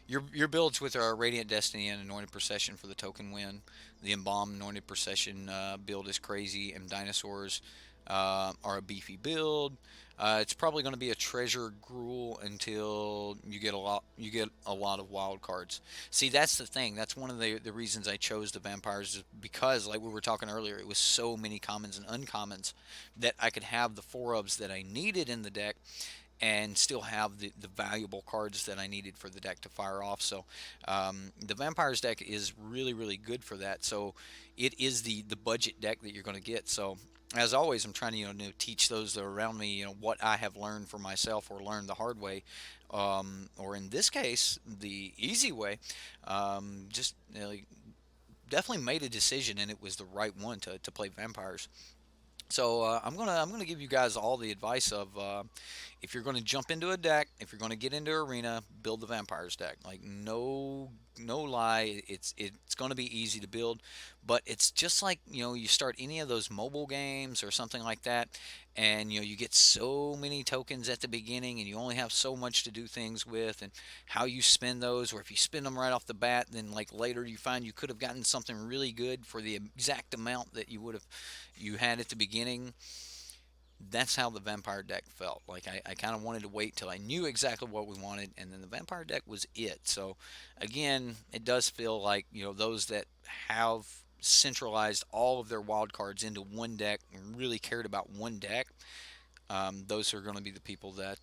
your builds with our Radiant Destiny and Anointed Procession for the token win. The Embalm Anointed Procession build is crazy, and Dinosaurs are a beefy build. It's probably going to be a treasure gruel until you get a lot. You get a lot of wild cards. See, that's the thing. That's one of the reasons I chose the vampires, is because, like we were talking earlier, it was so many commons and uncommons that I could have the four ofs that I needed in the deck, and still have the valuable cards that I needed for the deck to fire off. So the Vampires deck is really good for that. So it is the budget deck that you're going to get. So as always, I'm trying to teach those that are around me what I have learned for myself, or learned the hard way, or in this case the easy way. Just definitely made a decision, and it was the right one to play Vampires. So I'm gonna give you guys all the advice of if you're gonna jump into a deck, if you're gonna get into Arena, build the Vampires deck. Like no lie, it's gonna be easy to build, but it's just like you start any of those mobile games or something like that, and you get so many tokens at the beginning, and you only have so much to do things with, and how you spend those, or if you spend them right off the bat, then like later you find you could have gotten something really good for the exact amount that you had at the beginning. That's how the vampire deck felt. Like I kind of wanted to wait till I knew exactly what we wanted, and then the vampire deck was it. So again, it does feel like those that have centralized all of their wild cards into one deck and really cared about one deck, those are going to be the people that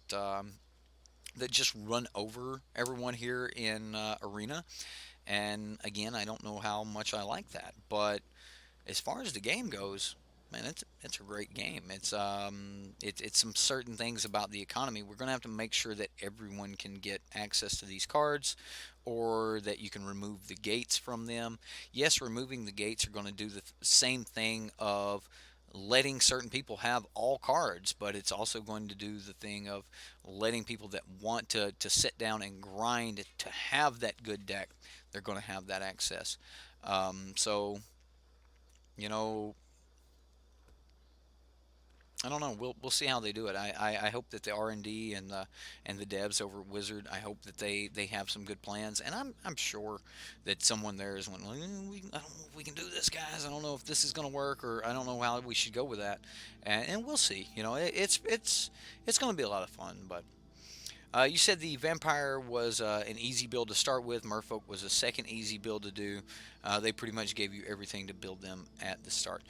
just run over everyone here in Arena. And again, I don't know how much I like that, but as far as the game goes, Man, it's a great game. It's some certain things about the economy. We're gonna have to make sure that everyone can get access to these cards, or that you can remove the gates from them. Yes, removing the gates are going to do the same thing of letting certain people have all cards, but it's also going to do the thing of letting people that want to sit down and grind to have that good deck. They're going to have that access. So you know, I don't know. We'll see how they do it. I hope that the R&D and the devs over at Wizard, I hope that they have some good plans. And I'm sure that someone there is went, well, I don't know if we can do this, guys. I don't know if this is going to work, or I don't know how we should go with that. And we'll see. It's going to be a lot of fun. But you said the Vampire was an easy build to start with. Merfolk was a second easy build to do. They pretty much gave you everything to build them at the start.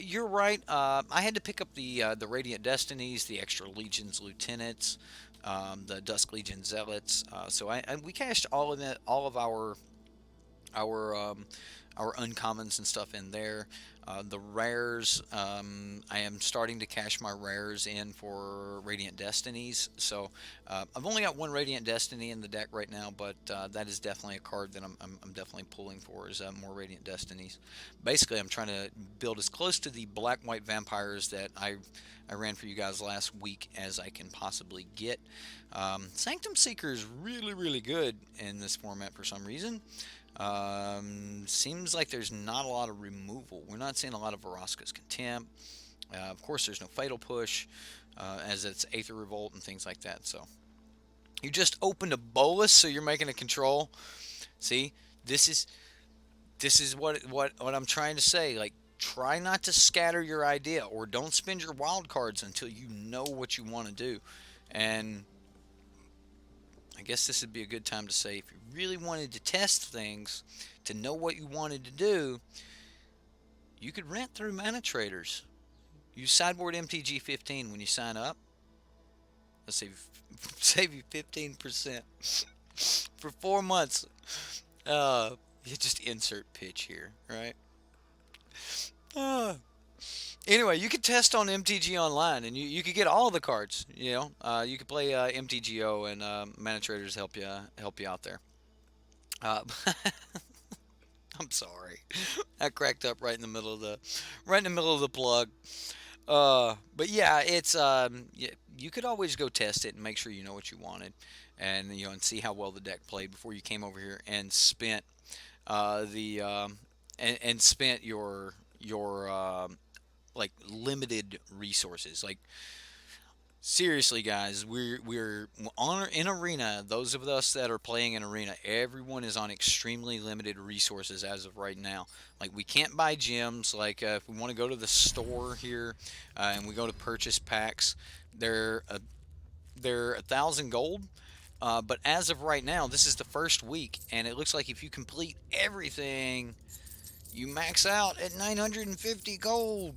You're right. I had to pick up the Radiant Destinies, the extra Legions Lieutenants, the Dusk Legion Zealots. So we cashed all of our our uncommons and stuff in there. The rares, I am starting to cash my rares in for Radiant Destinies. So I've only got one Radiant Destiny in the deck right now, but that is definitely a card that I'm definitely pulling for, is more Radiant Destinies. Basically, I'm trying to build as close to the black-white vampires that I ran for you guys last week as I can possibly get. Sanctum Seeker is really, really good in this format for some reason. Seems like there's not a lot of removal. We're not seeing a lot of Vraska's Contempt. Of course, there's no Fatal Push, as it's Aether Revolt and things like that. So you just opened a bolus, so you're making a control. See, this is what I'm trying to say. Like, try not to scatter your idea, or don't spend your wild cards until you know what you want to do. And I guess this would be a good time to say, if you really wanted to test things, to know what you wanted to do, you could rent through ManaTraders. Use Sideboardmtg 15 when you sign up. Let's save you 15% for 4 months. You just insert pitch here, right? Uh, Anyway, you could test on MTG Online, and you could get all the cards. You could play MTGO, and ManaTraders help you out there. Uh, I'm sorry, I cracked up right in the middle of the plug. But yeah, you could always go test it and make sure you know what you wanted, and see how well the deck played before you came over here and spent the and spent your like limited resources. Like, seriously, guys, we're on in arena. Those of us that are playing in arena, everyone is on extremely limited resources as of right now. Like, we can't buy gems. Like, if we want to go to the store here, and we go to purchase packs, they're 1,000 gold. But as of right now, this is the first week, and it looks like if you complete everything, you max out at 950 gold.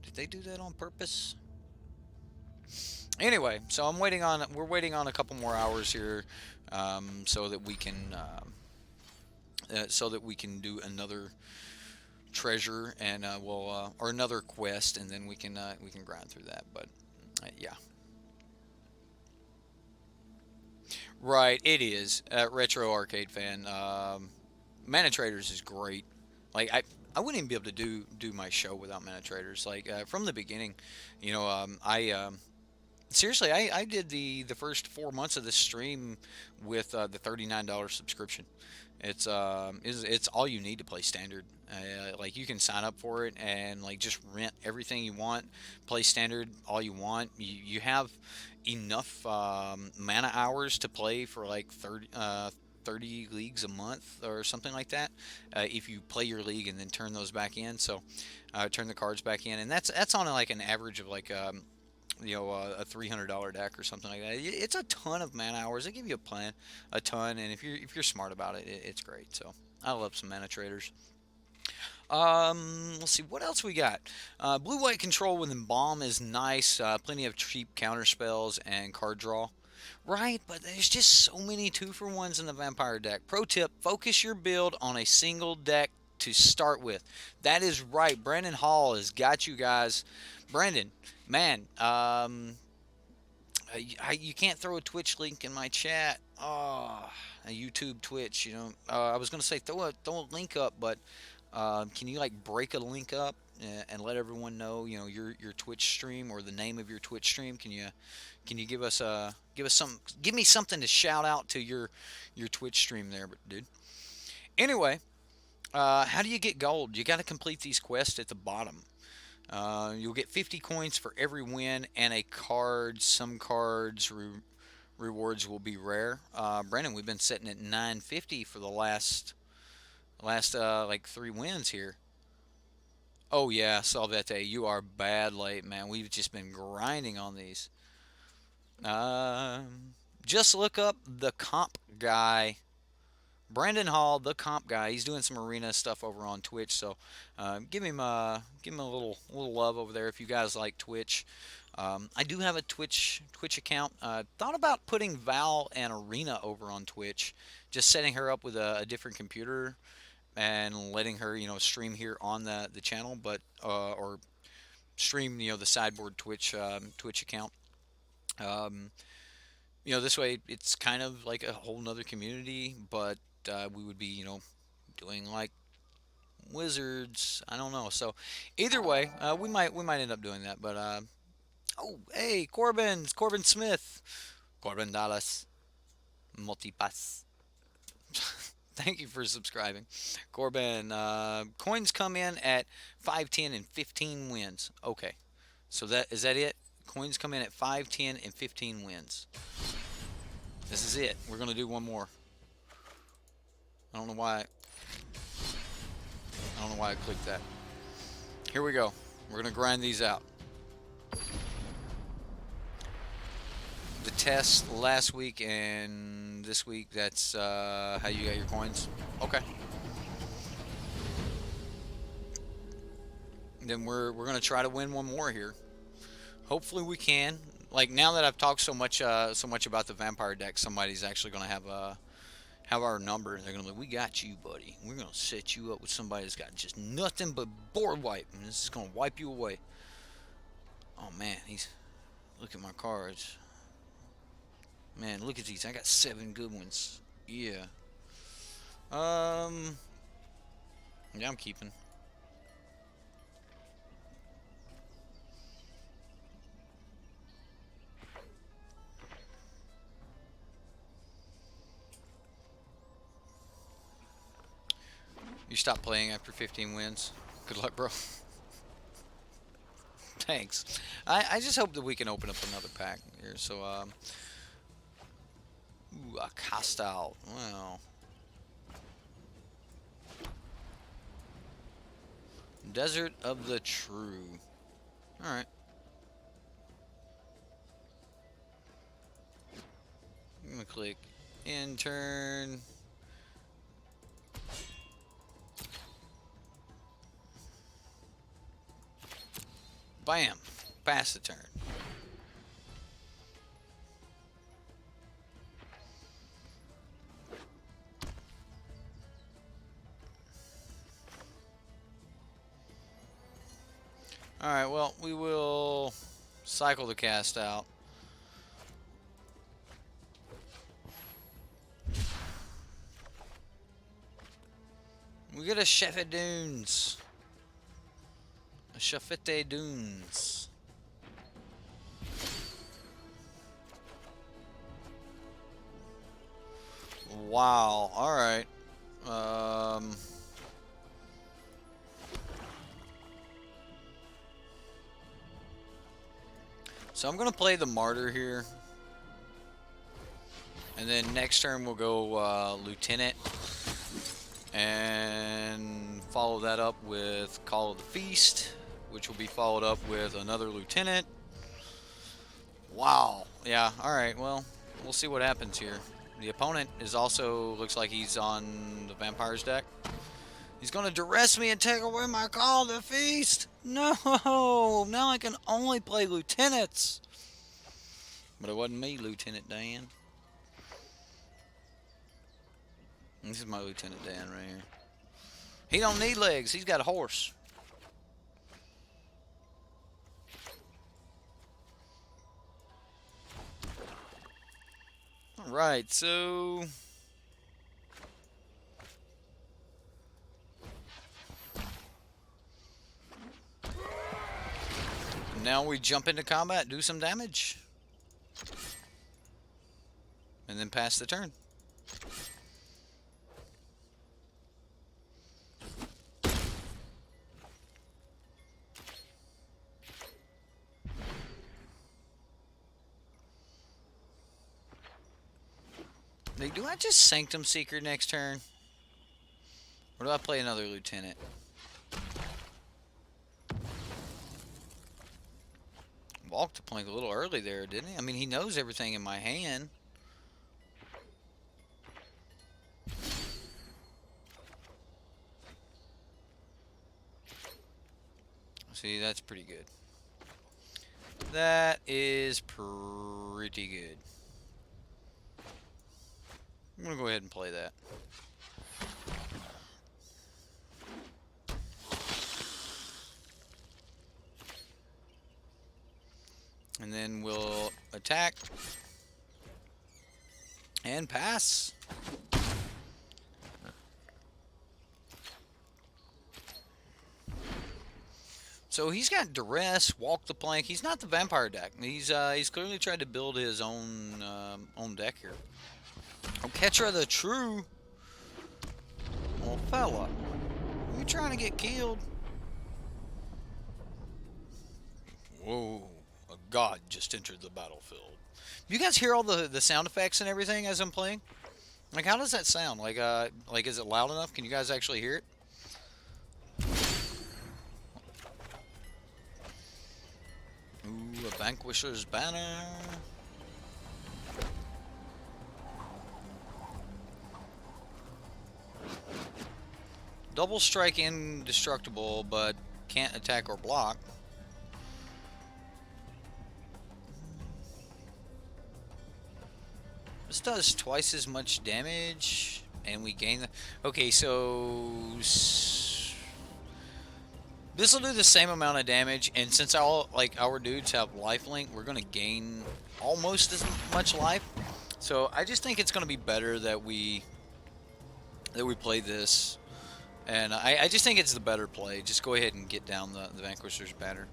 Did they do that on purpose? Anyway, so we're waiting on a couple more hours here, so that we can do another treasure, and or another quest, and then we can grind through that. But yeah, right, it is. Retro Arcade fan. ManaTraders is great. Like, I wouldn't even be able to do my show without ManaTraders. Like, from the beginning, I seriously, I did the first 4 months of this stream with the $39 subscription. It's all you need to play standard. Like, you can sign up for it and, like, just rent everything you want, play standard all you want. You have enough mana hours to play for like 30 leagues a month or something like that, if you play your league and then turn those back in. So turn the cards back in, and that's on like an average of like a $300 deck or something like that. It's a ton of mana hours. They give you a ton, and if you're smart about it, it's great. So I love some ManaTraders. Let's see what else we got. Blue white control with embalm is nice. Plenty of cheap counter spells and card draw. Right, but there's just so many 2-for-1s in the vampire deck. Pro tip: focus your build on a single deck to start with. That is right. Brandon Hall has got you guys. Brandon, man, you can't throw a Twitch link in my chat. Oh, a YouTube Twitch. You know, I was gonna say throw a link up, but can you like break a link up and let everyone know? You know your Twitch stream or the name of your Twitch stream. Can you give me something to shout out to your Twitch stream there, dude. Anyway, how do you get gold? You got to complete these quests at the bottom. You'll get 50 coins for every win and a card. Some cards rewards will be rare. Brandon, we've been sitting at 950 for the last like 3 wins here. Oh yeah, Salvete, you are bad late, man. We've just been grinding on these. Just look up the comp guy, Brandon Hall, the comp guy. He's doing some arena stuff over on Twitch, so give him a little love over there if you guys like Twitch. I do have a Twitch account. Thought about putting Val and Arena over on Twitch, just setting her up with a different computer and letting her stream here on the channel, but or stream the sideboard Twitch account. Um, this way it's kind of like a whole nother community, but we would be doing like wizards. I don't know. So either way, we might end up doing that. But oh hey, Corbin Smith, Corbin Dallas, Multipass. Thank you for subscribing, Corbin. Coins come in at 5, 10, and 15 wins. Okay, so that is that it. Coins come in at 5, 10, and 15 wins. This is it. We're gonna do one more. I don't know why. I don't know why I clicked that. Here we go. We're gonna grind these out. The test last week and this week. That's how you got your coins. Okay. Then we're gonna try to win one more here. Hopefully we can. Like now that I've talked so much about the vampire deck, somebody's actually gonna have our number. They're gonna be like, we got you, buddy. We're gonna set you up with somebody that's got just nothing but board wipe, and this is gonna wipe you away. Oh man, look at my cards. Man, look at these. I got 7 good ones. Yeah. Yeah, I'm keeping. You stop playing after 15 wins. Good luck, bro. Thanks. I just hope that we can open up another pack here. So, ooh, a cast out. Wow. Desert of the True. Alright. I'm gonna click intern. Bam. Pass the turn. Alright, well, we will cycle the cast out. We get a Chefet Dunes. A Chefete Dunes. Wow, alright. So I'm going to play the Martyr here. And then next turn we'll go Lieutenant. And follow that up with Call of the Feast, which will be followed up with another Lieutenant. Wow. Yeah, alright, well, we'll see what happens here. The opponent is also, looks like he's on the Vampires deck. He's going to duress me and take away my Call of the Feast. No! Now I can only play Lieutenants. But it wasn't me, Lieutenant Dan. This is my Lieutenant Dan right here. He don't need legs. He's got a horse. All right, so now we jump into combat, do some damage, and then pass the turn. Do I just Sanctum Seeker next turn? Or do I play another Lieutenant? Walked the plank a little early there, didn't he? I mean, he knows everything in my hand. See, that's pretty good. That is pretty good. I'm going to go ahead and play that. And then we'll attack and pass. So he's got duress, walk the plank. He's not the vampire deck. He's clearly tried to build his own deck here. Oh, Ketra the True. Well, fella, you trying to get killed? Whoa, a god just entered the battlefield. You guys hear all the sound effects and everything as I'm playing? Like, how does that sound? Like, is it loud enough? Can you guys actually hear it? Ooh, a Vanquisher's Banner. Double strike indestructible, but can't attack or block. This does twice as much damage, and we gain the... Okay, so... This will do the same amount of damage, and since our dudes have lifelink, we're going to gain almost as much life. So I just think it's going to be better that we play this. And I just think it's the better play. Just go ahead and get down the Vanquisher's Banner.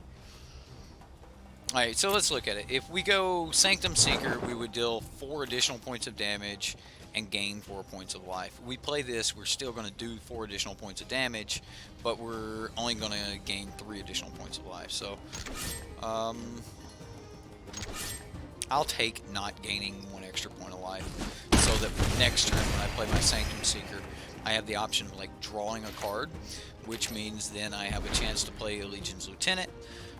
Alright, so let's look at it. If we go Sanctum Seeker, we would deal 4 additional points of damage and gain 4 points of life. If we play this, we're still going to do 4 additional points of damage, but we're only going to gain 3 additional points of life. So, I'll take not gaining 1 extra point of life, so that next turn when I play my Sanctum Seeker, I have the option of like drawing a card, which means then I have a chance to play a Legion's Lieutenant.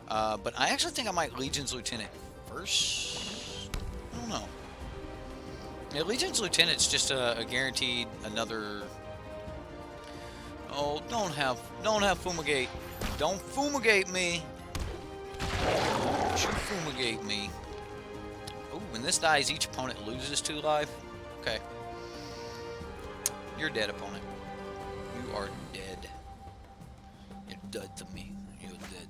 But I actually think I might Legion's Lieutenant first. I don't know. Yeah, Legion's Lieutenant's just a guaranteed another. Oh, don't have fumigate. Don't fumigate me. Don't you fumigate me. Oh, when this dies, each opponent loses 2 life. Okay. You're dead, opponent. You are dead. You're dead to me. You're dead.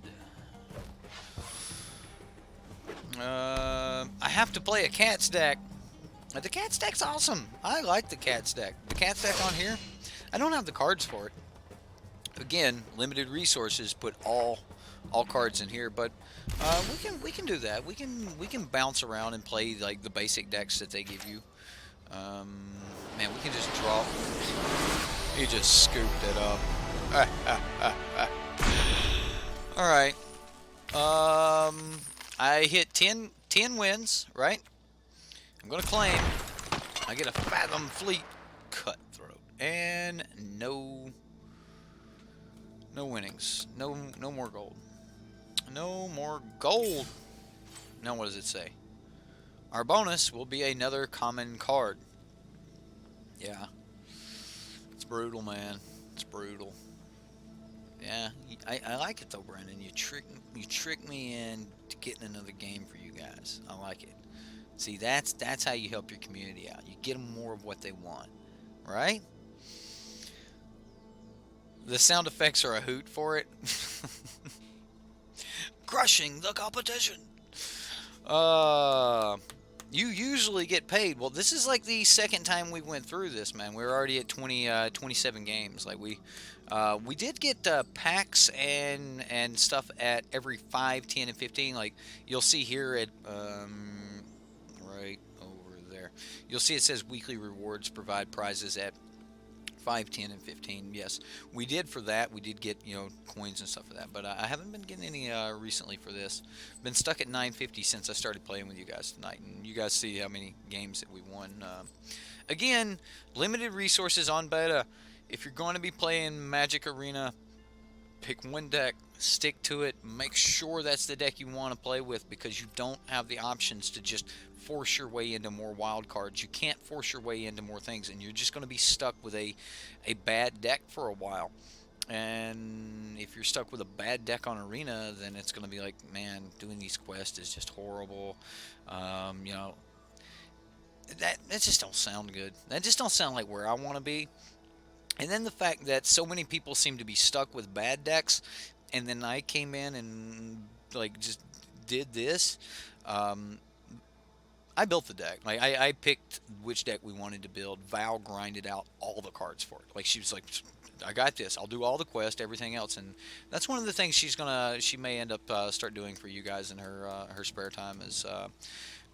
I have to play a Cat's deck. The Cat's deck's awesome. I like the Cat's deck. The Cat's deck on here, I don't have the cards for it. Again, limited resources. Put all cards in here, but we can do that. We can bounce around and play like the basic decks that they give you. Man, we can just draw. He just scooped it up. Alright. I hit 10 wins, right? I'm going to claim. I get a Fathom Fleet Cutthroat. And no winnings. No more gold. No more gold. Now what does it say? Our bonus will be another common card. Yeah. It's brutal, man. It's brutal. Yeah, I like it though, Brandon. You trick me into getting another game for you guys. I like it. See, that's how you help your community out. You get them more of what they want, right? The sound effects are a hoot for it. Crushing the competition. Uh, you usually get paid. Well, this is like the second time we went through this, man. We're already at 27 games. Like we did get packs and stuff at every 5, 10, and 15. Like you'll see here at right over there. You'll see it says weekly rewards provide prizes at 5, 10, and 15. Yes, we did for that. We did get coins and stuff for that, but I haven't been getting any recently for this. Been stuck at 950 since I started playing with you guys tonight, and you guys see how many games that we won. Again, limited resources on beta. If you're going to be playing Magic Arena, pick one deck, stick to it, make sure that's the deck you want to play with, because you don't have the options to just force your way into more wild cards. You can't force your way into more things, and you're just going to be stuck with a bad deck for a while. And if you're stuck with a bad deck on Arena, then it's going to be like, man, doing these quests is just horrible. You know, that just don't sound good. That just don't sound like where I want to be. And then the fact that so many people seem to be stuck with bad decks, and then I came in and like just did this. Um, I built the deck. Like I picked which deck we wanted to build. Val grinded out all the cards for it. Like she was like, I got this. I'll do all the quest, everything else, and that's one of the things she may end up start doing for you guys in her spare time is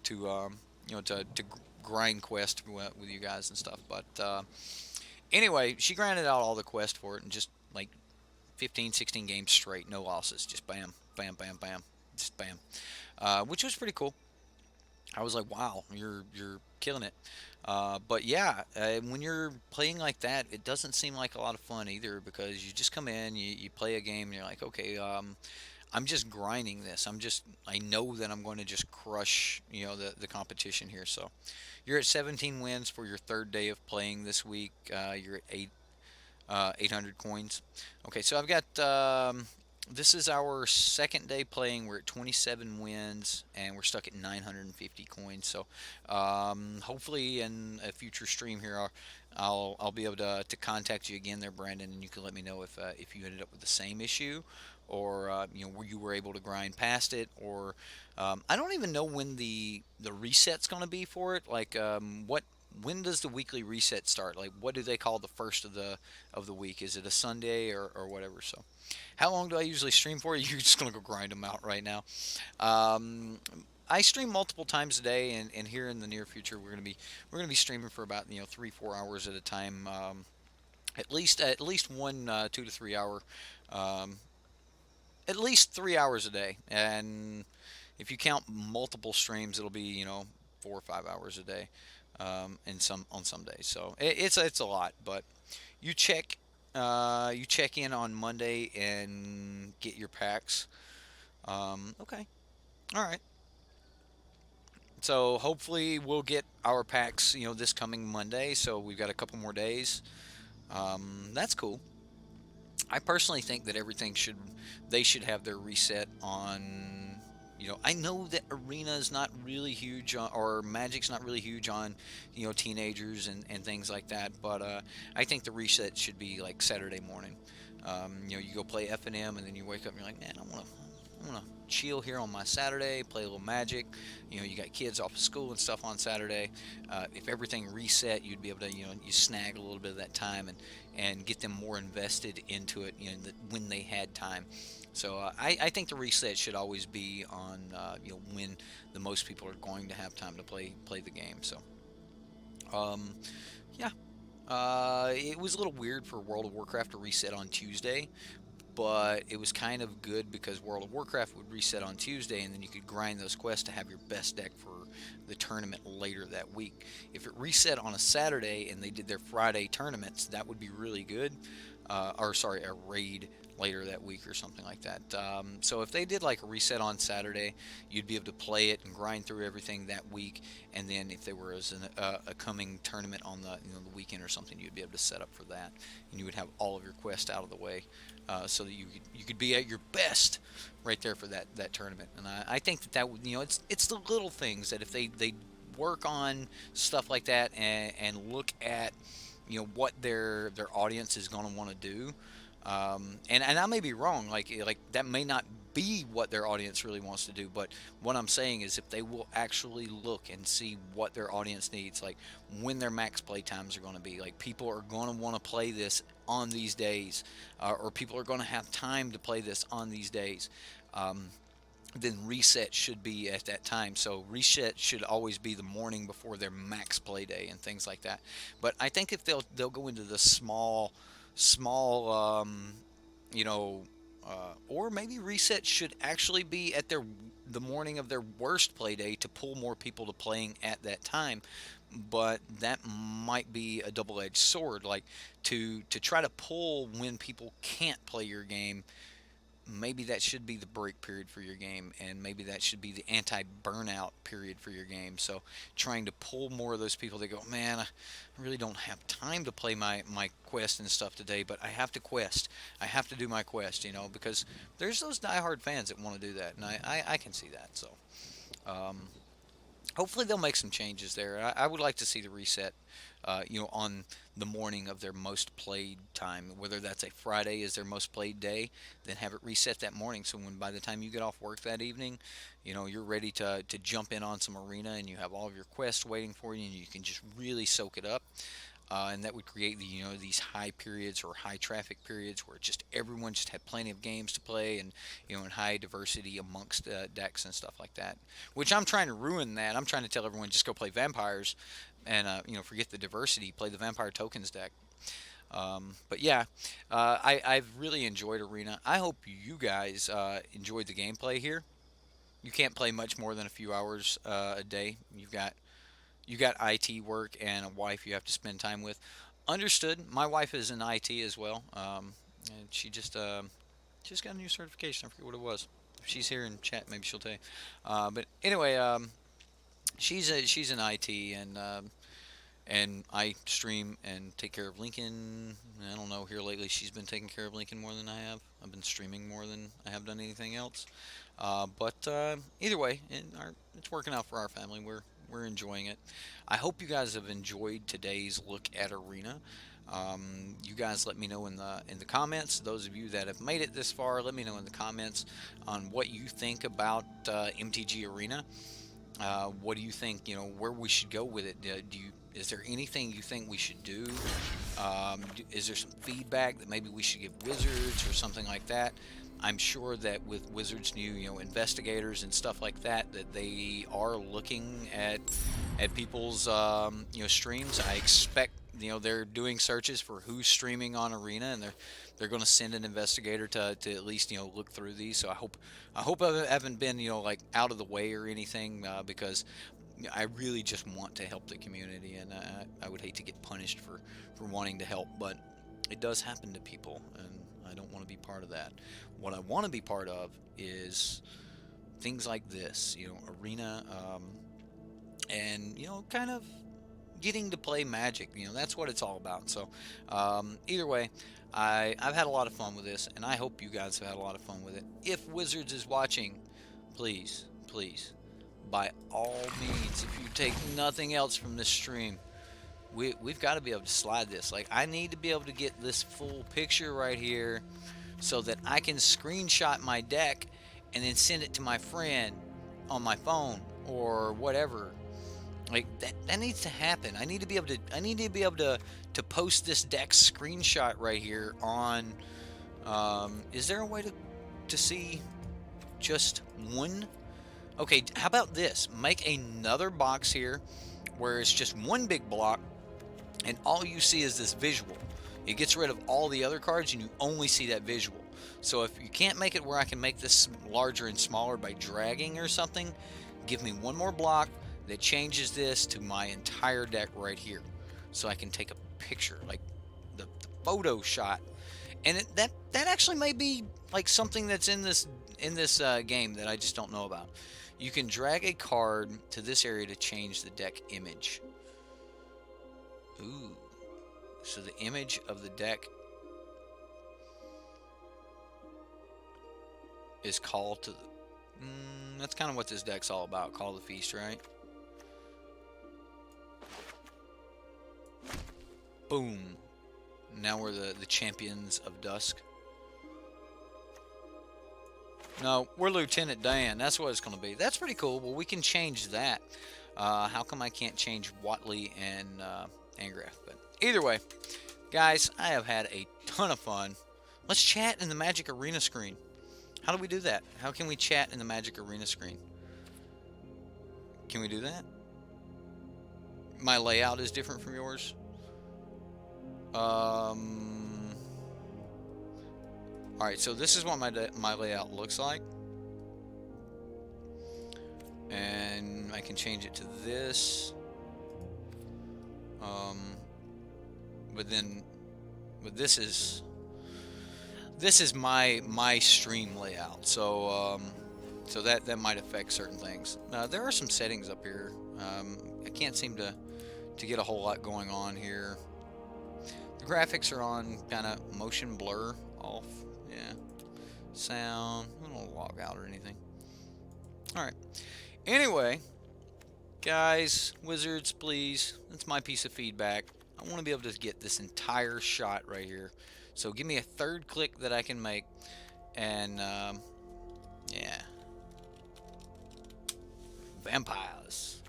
to to grind quest with you guys and stuff. But anyway, she grinded out all the quest for it and just like 15, 16 games straight, no losses, just bam, bam, bam, bam, just bam, which was pretty cool. I was like, wow, you're killing it. But yeah, when you're playing like that, it doesn't seem like a lot of fun either, because you just come in, you play a game, and you're like, okay, I'm just grinding this. I know that I'm going to just crush, the competition here. So you're at 17 wins for your third day of playing this week. You're at 800 coins. Okay, so I've got this is our second day playing. We're at 27 wins and we're stuck at 950 coins. So hopefully in a future stream here, I'll be able to contact you again there, Brandon, and you can let me know if you ended up with the same issue, or where you were able to grind past it, or I don't even know when the reset's going to be for it. Like what when does the weekly reset start? Like, what do they call the first of the week? Is it a Sunday or whatever? So, how long do I usually stream for? You're just gonna go grind them out right now. Um, I stream multiple times a day, and here in the near future, we're gonna be streaming for about 3-4 hours at a time. At least one 2 to 3 hour, um, at least 3 hours a day, and if you count multiple streams, it'll be 4 or 5 hours a day, and some on some days. So it's a lot, but you check in on Monday and get your packs. Okay, all right. So hopefully we'll get our packs this coming Monday. So we've got a couple more days. That's cool. I personally think that they should have their reset on. I know that Arena is not really huge or Magic's not really huge on, teenagers and things like that. But I think the reset should be like Saturday morning. You go play F&M and then you wake up and you're like, man, I wanna chill here on my Saturday, play a little Magic. You got kids off of school and stuff on Saturday. If everything reset, you'd be able to you snag a little bit of that time and get them more invested into it. When they had time. So I think the reset should always be on when the most people are going to have time to play the game. So um, yeah, it was a little weird for World of Warcraft to reset on Tuesday, but it was kind of good because World of Warcraft would reset on Tuesday, and then you could grind those quests to have your best deck for the tournament later that week. If it reset on a Saturday and they did their Friday tournaments, that would be really good. Or sorry, a raid later that week or something like that. So if they did like a reset on Saturday, you'd be able to play it and grind through everything that week. And then if there was a coming tournament on the weekend or something, you'd be able to set up for that, and you would have all of your quests out of the way, so that you could be at your best right there for that tournament. And I think that would it's the little things that if they work on stuff like that and look at what their audience is going to want to do, And I may be wrong. Like that may not be what their audience really wants to do. But what I'm saying is, if they will actually look and see what their audience needs, like when their max play times are going to be, like people are going to want to play this on these days, or people are going to have time to play this on these days. Um, then reset should be at that time. So reset should always be the morning before their max play day and things like that. But I think if they'll go into the small you know or maybe reset should actually be at the morning of their worst play day to pull more people to playing at that time. But that might be a double-edged sword, like to try to pull when people can't play your game. Maybe that should be the break period for your game, and maybe that should be the anti-burnout period for your game. So trying to pull more of those people that go, man, I really don't have time to play my quest and stuff today, but I have to quest. I have to do my quest, because there's those diehard fans that want to do that, and I can see that. So um, hopefully they'll make some changes there. I would like to see the reset, on the morning of their most played time. Whether that's a Friday is their most played day, then have it reset that morning. So when by the time you get off work that evening, you're ready to jump in on some arena, and you have all of your quests waiting for you, and you can just really soak it up. And that would create these high periods or high traffic periods where just everyone just had plenty of games to play, and and high diversity amongst decks and stuff like that. Which I'm trying to ruin that. I'm trying to tell everyone just go play vampires, and forget the diversity. Play the vampire tokens deck. But yeah, I've really enjoyed Arena. I hope you guys enjoyed the gameplay here. You can't play much more than a few hours a day. You got IT work and a wife you have to spend time with. Understood. My wife is in IT as well, and she just got a new certification. I forget what it was. If she's here in chat, maybe she'll tell you. But anyway, she's in IT, and I stream and take care of Lincoln. I don't know. Here lately, she's been taking care of Lincoln more than I have. I've been streaming more than I have done anything else. But either way, it's working out for our family. We're enjoying it. I hope you guys have enjoyed today's look at Arena. You guys let me know in the comments. Those of you that have made it this far, let me know in the comments on what you think about MTG Arena. What do you think? Where we should go with it? Is there anything you think we should do? Is there some feedback that maybe we should give Wizards or something like that? I'm sure that with Wizards' new, investigators and stuff like that, that they are looking at people's, streams. I expect, they're doing searches for who's streaming on Arena, and they're going to send an investigator to at least, look through these. So I hope I haven't been, like out of the way or anything, because I really just want to help the community, and I would hate to get punished for wanting to help, but it does happen to people, and I don't want to be part of that. What I want to be part of is things like this, Arena, and kind of getting to play Magic. That's what it's all about. So either way, I've had a lot of fun with this, and I hope you guys have had a lot of fun with it. If Wizards is watching, please, please, by all means, if you take nothing else from this stream, we've got to be able to slide this. Like, I need to be able to get this full picture right here so that I can screenshot my deck and then send it to my friend on my phone or whatever. Like, that needs to happen. I need to be able to post this deck screenshot right here on is there a way to see just one? Okay, how about this? Make another box here where it's just one big block, and all you see is this visual. It gets rid of all the other cards, and you only see that visual. So if you can't make it where I can make this larger and smaller by dragging or something, give me one more block that changes this to my entire deck right here, so I can take a picture, like the photo shot. And that actually may be like something that's in this game that I just don't know about. You can drag a card to this area to change the deck image. Ooh. So the image of the deck is called to the... that's kind of what this deck's all about. Call the Feast, right? Boom. Now we're the champions of dusk. No, we're Lieutenant Dan. That's what it's going to be. That's pretty cool. Well, we can change that. How come I can't change Watley and Angrath? But either way, guys, I have had a ton of fun. Let's chat in the Magic Arena screen. How do we do that? How can we chat in the Magic Arena screen? Can we do that? My layout is different from yours. All right, so this is what my layout looks like, and I can change it to this. But then, but this is my stream layout. So so that might affect certain things. There are some settings up here. I can't seem to get a whole lot going on here. The graphics are on kind of motion blur off. Yeah. Sound. I don't log out or anything. Alright. Anyway, guys, wizards, please. That's my piece of feedback. I want to be able to get this entire shot right here. So give me a third click that I can make. And, yeah. Vampires.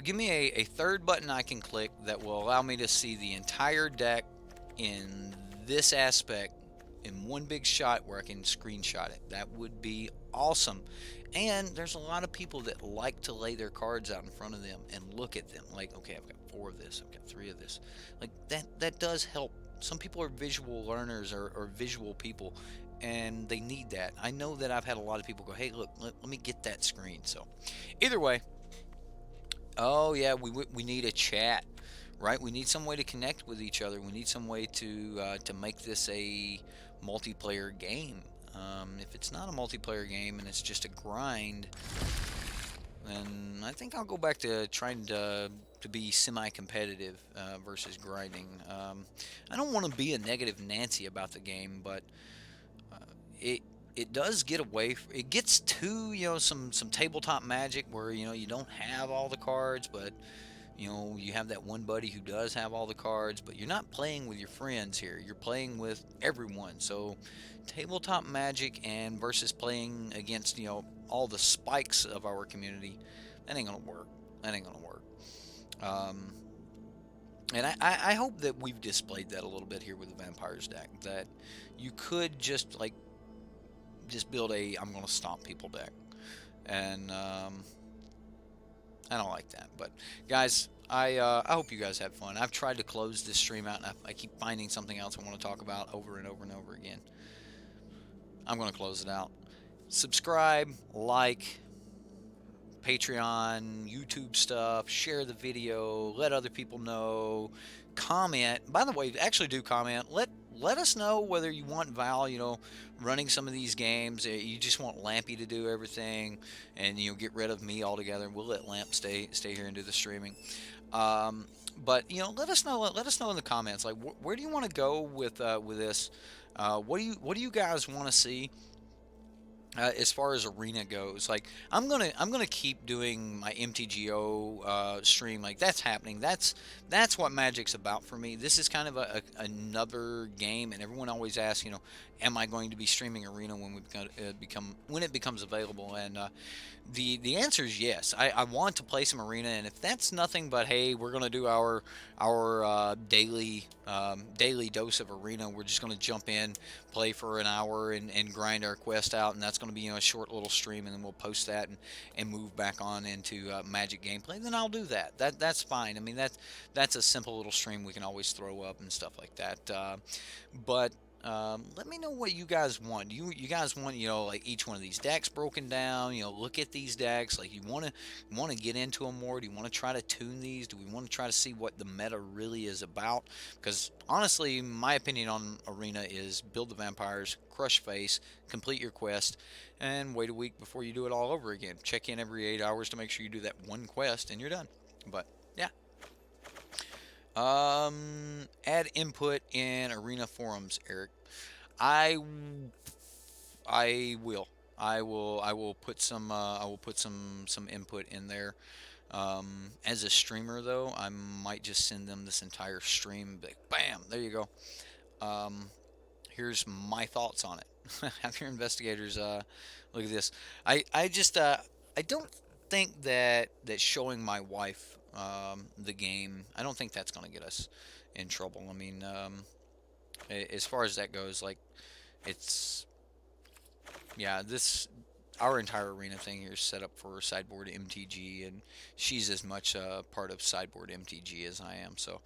Give me a third button I can click that will allow me to see the entire deck in this aspect in one big shot where I can screenshot it. That would be awesome. And there's a lot of people that like to lay their cards out in front of them and look at them like, okay, I've got 4 of this, I've got 3 of this. Like that does help. Some people are visual learners or visual people, and they need that. I know that I've had a lot of people go, hey, look, let me get that screen. So either way, oh yeah, we need a chat, right? We need some way to connect with each other. We need some way to make this a multiplayer game. If it's not a multiplayer game and it's just a grind, then I think I'll go back to trying to be semi-competitive versus grinding. I don't want to be a negative Nancy about the game, but it it does get away. It gets to some tabletop magic where you don't have all the cards, but you have that one buddy who does have all the cards, but you're not playing with your friends here. You're playing with everyone. So tabletop magic and versus playing against all the spikes of our community, that ain't gonna work. That ain't gonna work. Um, and I hope that we've displayed that a little bit here with the Vampires deck. That you could just build a I'm gonna stomp people deck, and I don't like that. But guys, I hope you guys have fun. I've tried to close this stream out, and I keep finding something else I want to talk about over and over and over again. I'm gonna close it out. Subscribe, like, Patreon, YouTube stuff, share the video, let other people know, comment. By the way, actually do comment. Let us know whether you want Val, running some of these games. You just want Lampy to do everything, and get rid of me altogether. We'll let Lamp stay here and do the streaming. But let us know. Let us know in the comments. Like, where do you want to go with this? What do you guys want to see? As far as arena goes, like I'm gonna keep doing my MTGO stream. Like that's happening. That's what Magic's about for me. This is kind of another game, and everyone always asks, am I going to be streaming arena when when it becomes available? And the answer is yes. I want to play some arena, and if that's nothing but hey, we're gonna do our daily dose of arena. We're just gonna jump in, play for an hour, and grind our quest out, and that's gonna be a short little stream, and then we'll post that and move back on into Magic gameplay. Then I'll do that. That's fine. I mean that's a simple little stream we can always throw up and stuff like that. But let me know what you guys want. You guys want like each one of these decks broken down. Look at these decks. Like you want to get into them more. Do you want to try to tune these? Do we want to try to see what the meta really is about? Because honestly, my opinion on Arena is build the vampires, crush face, complete your quest, and wait a week before you do it all over again. Check in every 8 hours to make sure you do that one quest and you're done. But yeah. Add input in arena forums, Eric. I I will. I will put some some input in there. As a streamer though, I might just send them this entire stream. Like, bam, there you go. Um, Here's my thoughts on it. Have your investigators look at this. I just I don't think that showing my wife the game, I don't think that's going to get us in trouble. I mean, as far as that goes, like it's yeah, this our entire arena thing here is set up for Sideboard MTG, and she's as much a part of Sideboard MTG as I am. So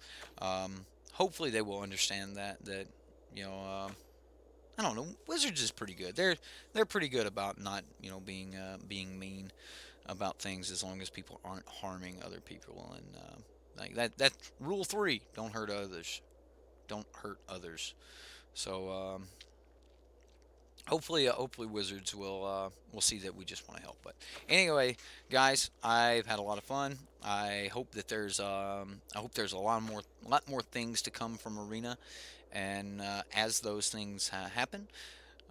hopefully they will understand that you know. I don't know. Wizards is pretty good. They're pretty good about not being mean about things as long as people aren't harming other people, and like that rule three: don't hurt others. Don't hurt others. So hopefully Wizards will see that we just want to help. But anyway, guys, I've had a lot of fun. I hope there's a lot more things to come from Arena, and as those things happen,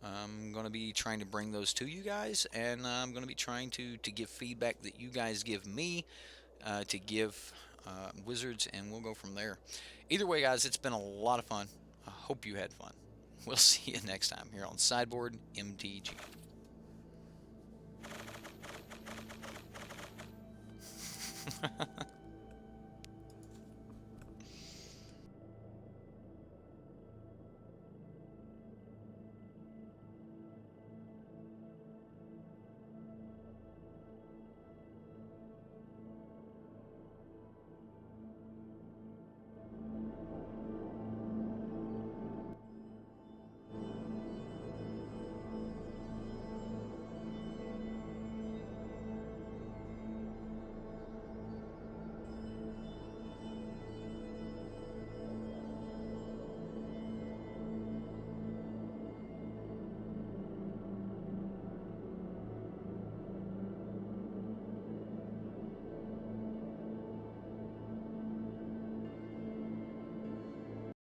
I'm going to be trying to bring those to you guys, and I'm going to be trying to give feedback that you guys give me to give Wizards, and we'll go from there. Either way, guys, it's been a lot of fun. I hope you had fun. We'll see you next time here on Sideboard MTG.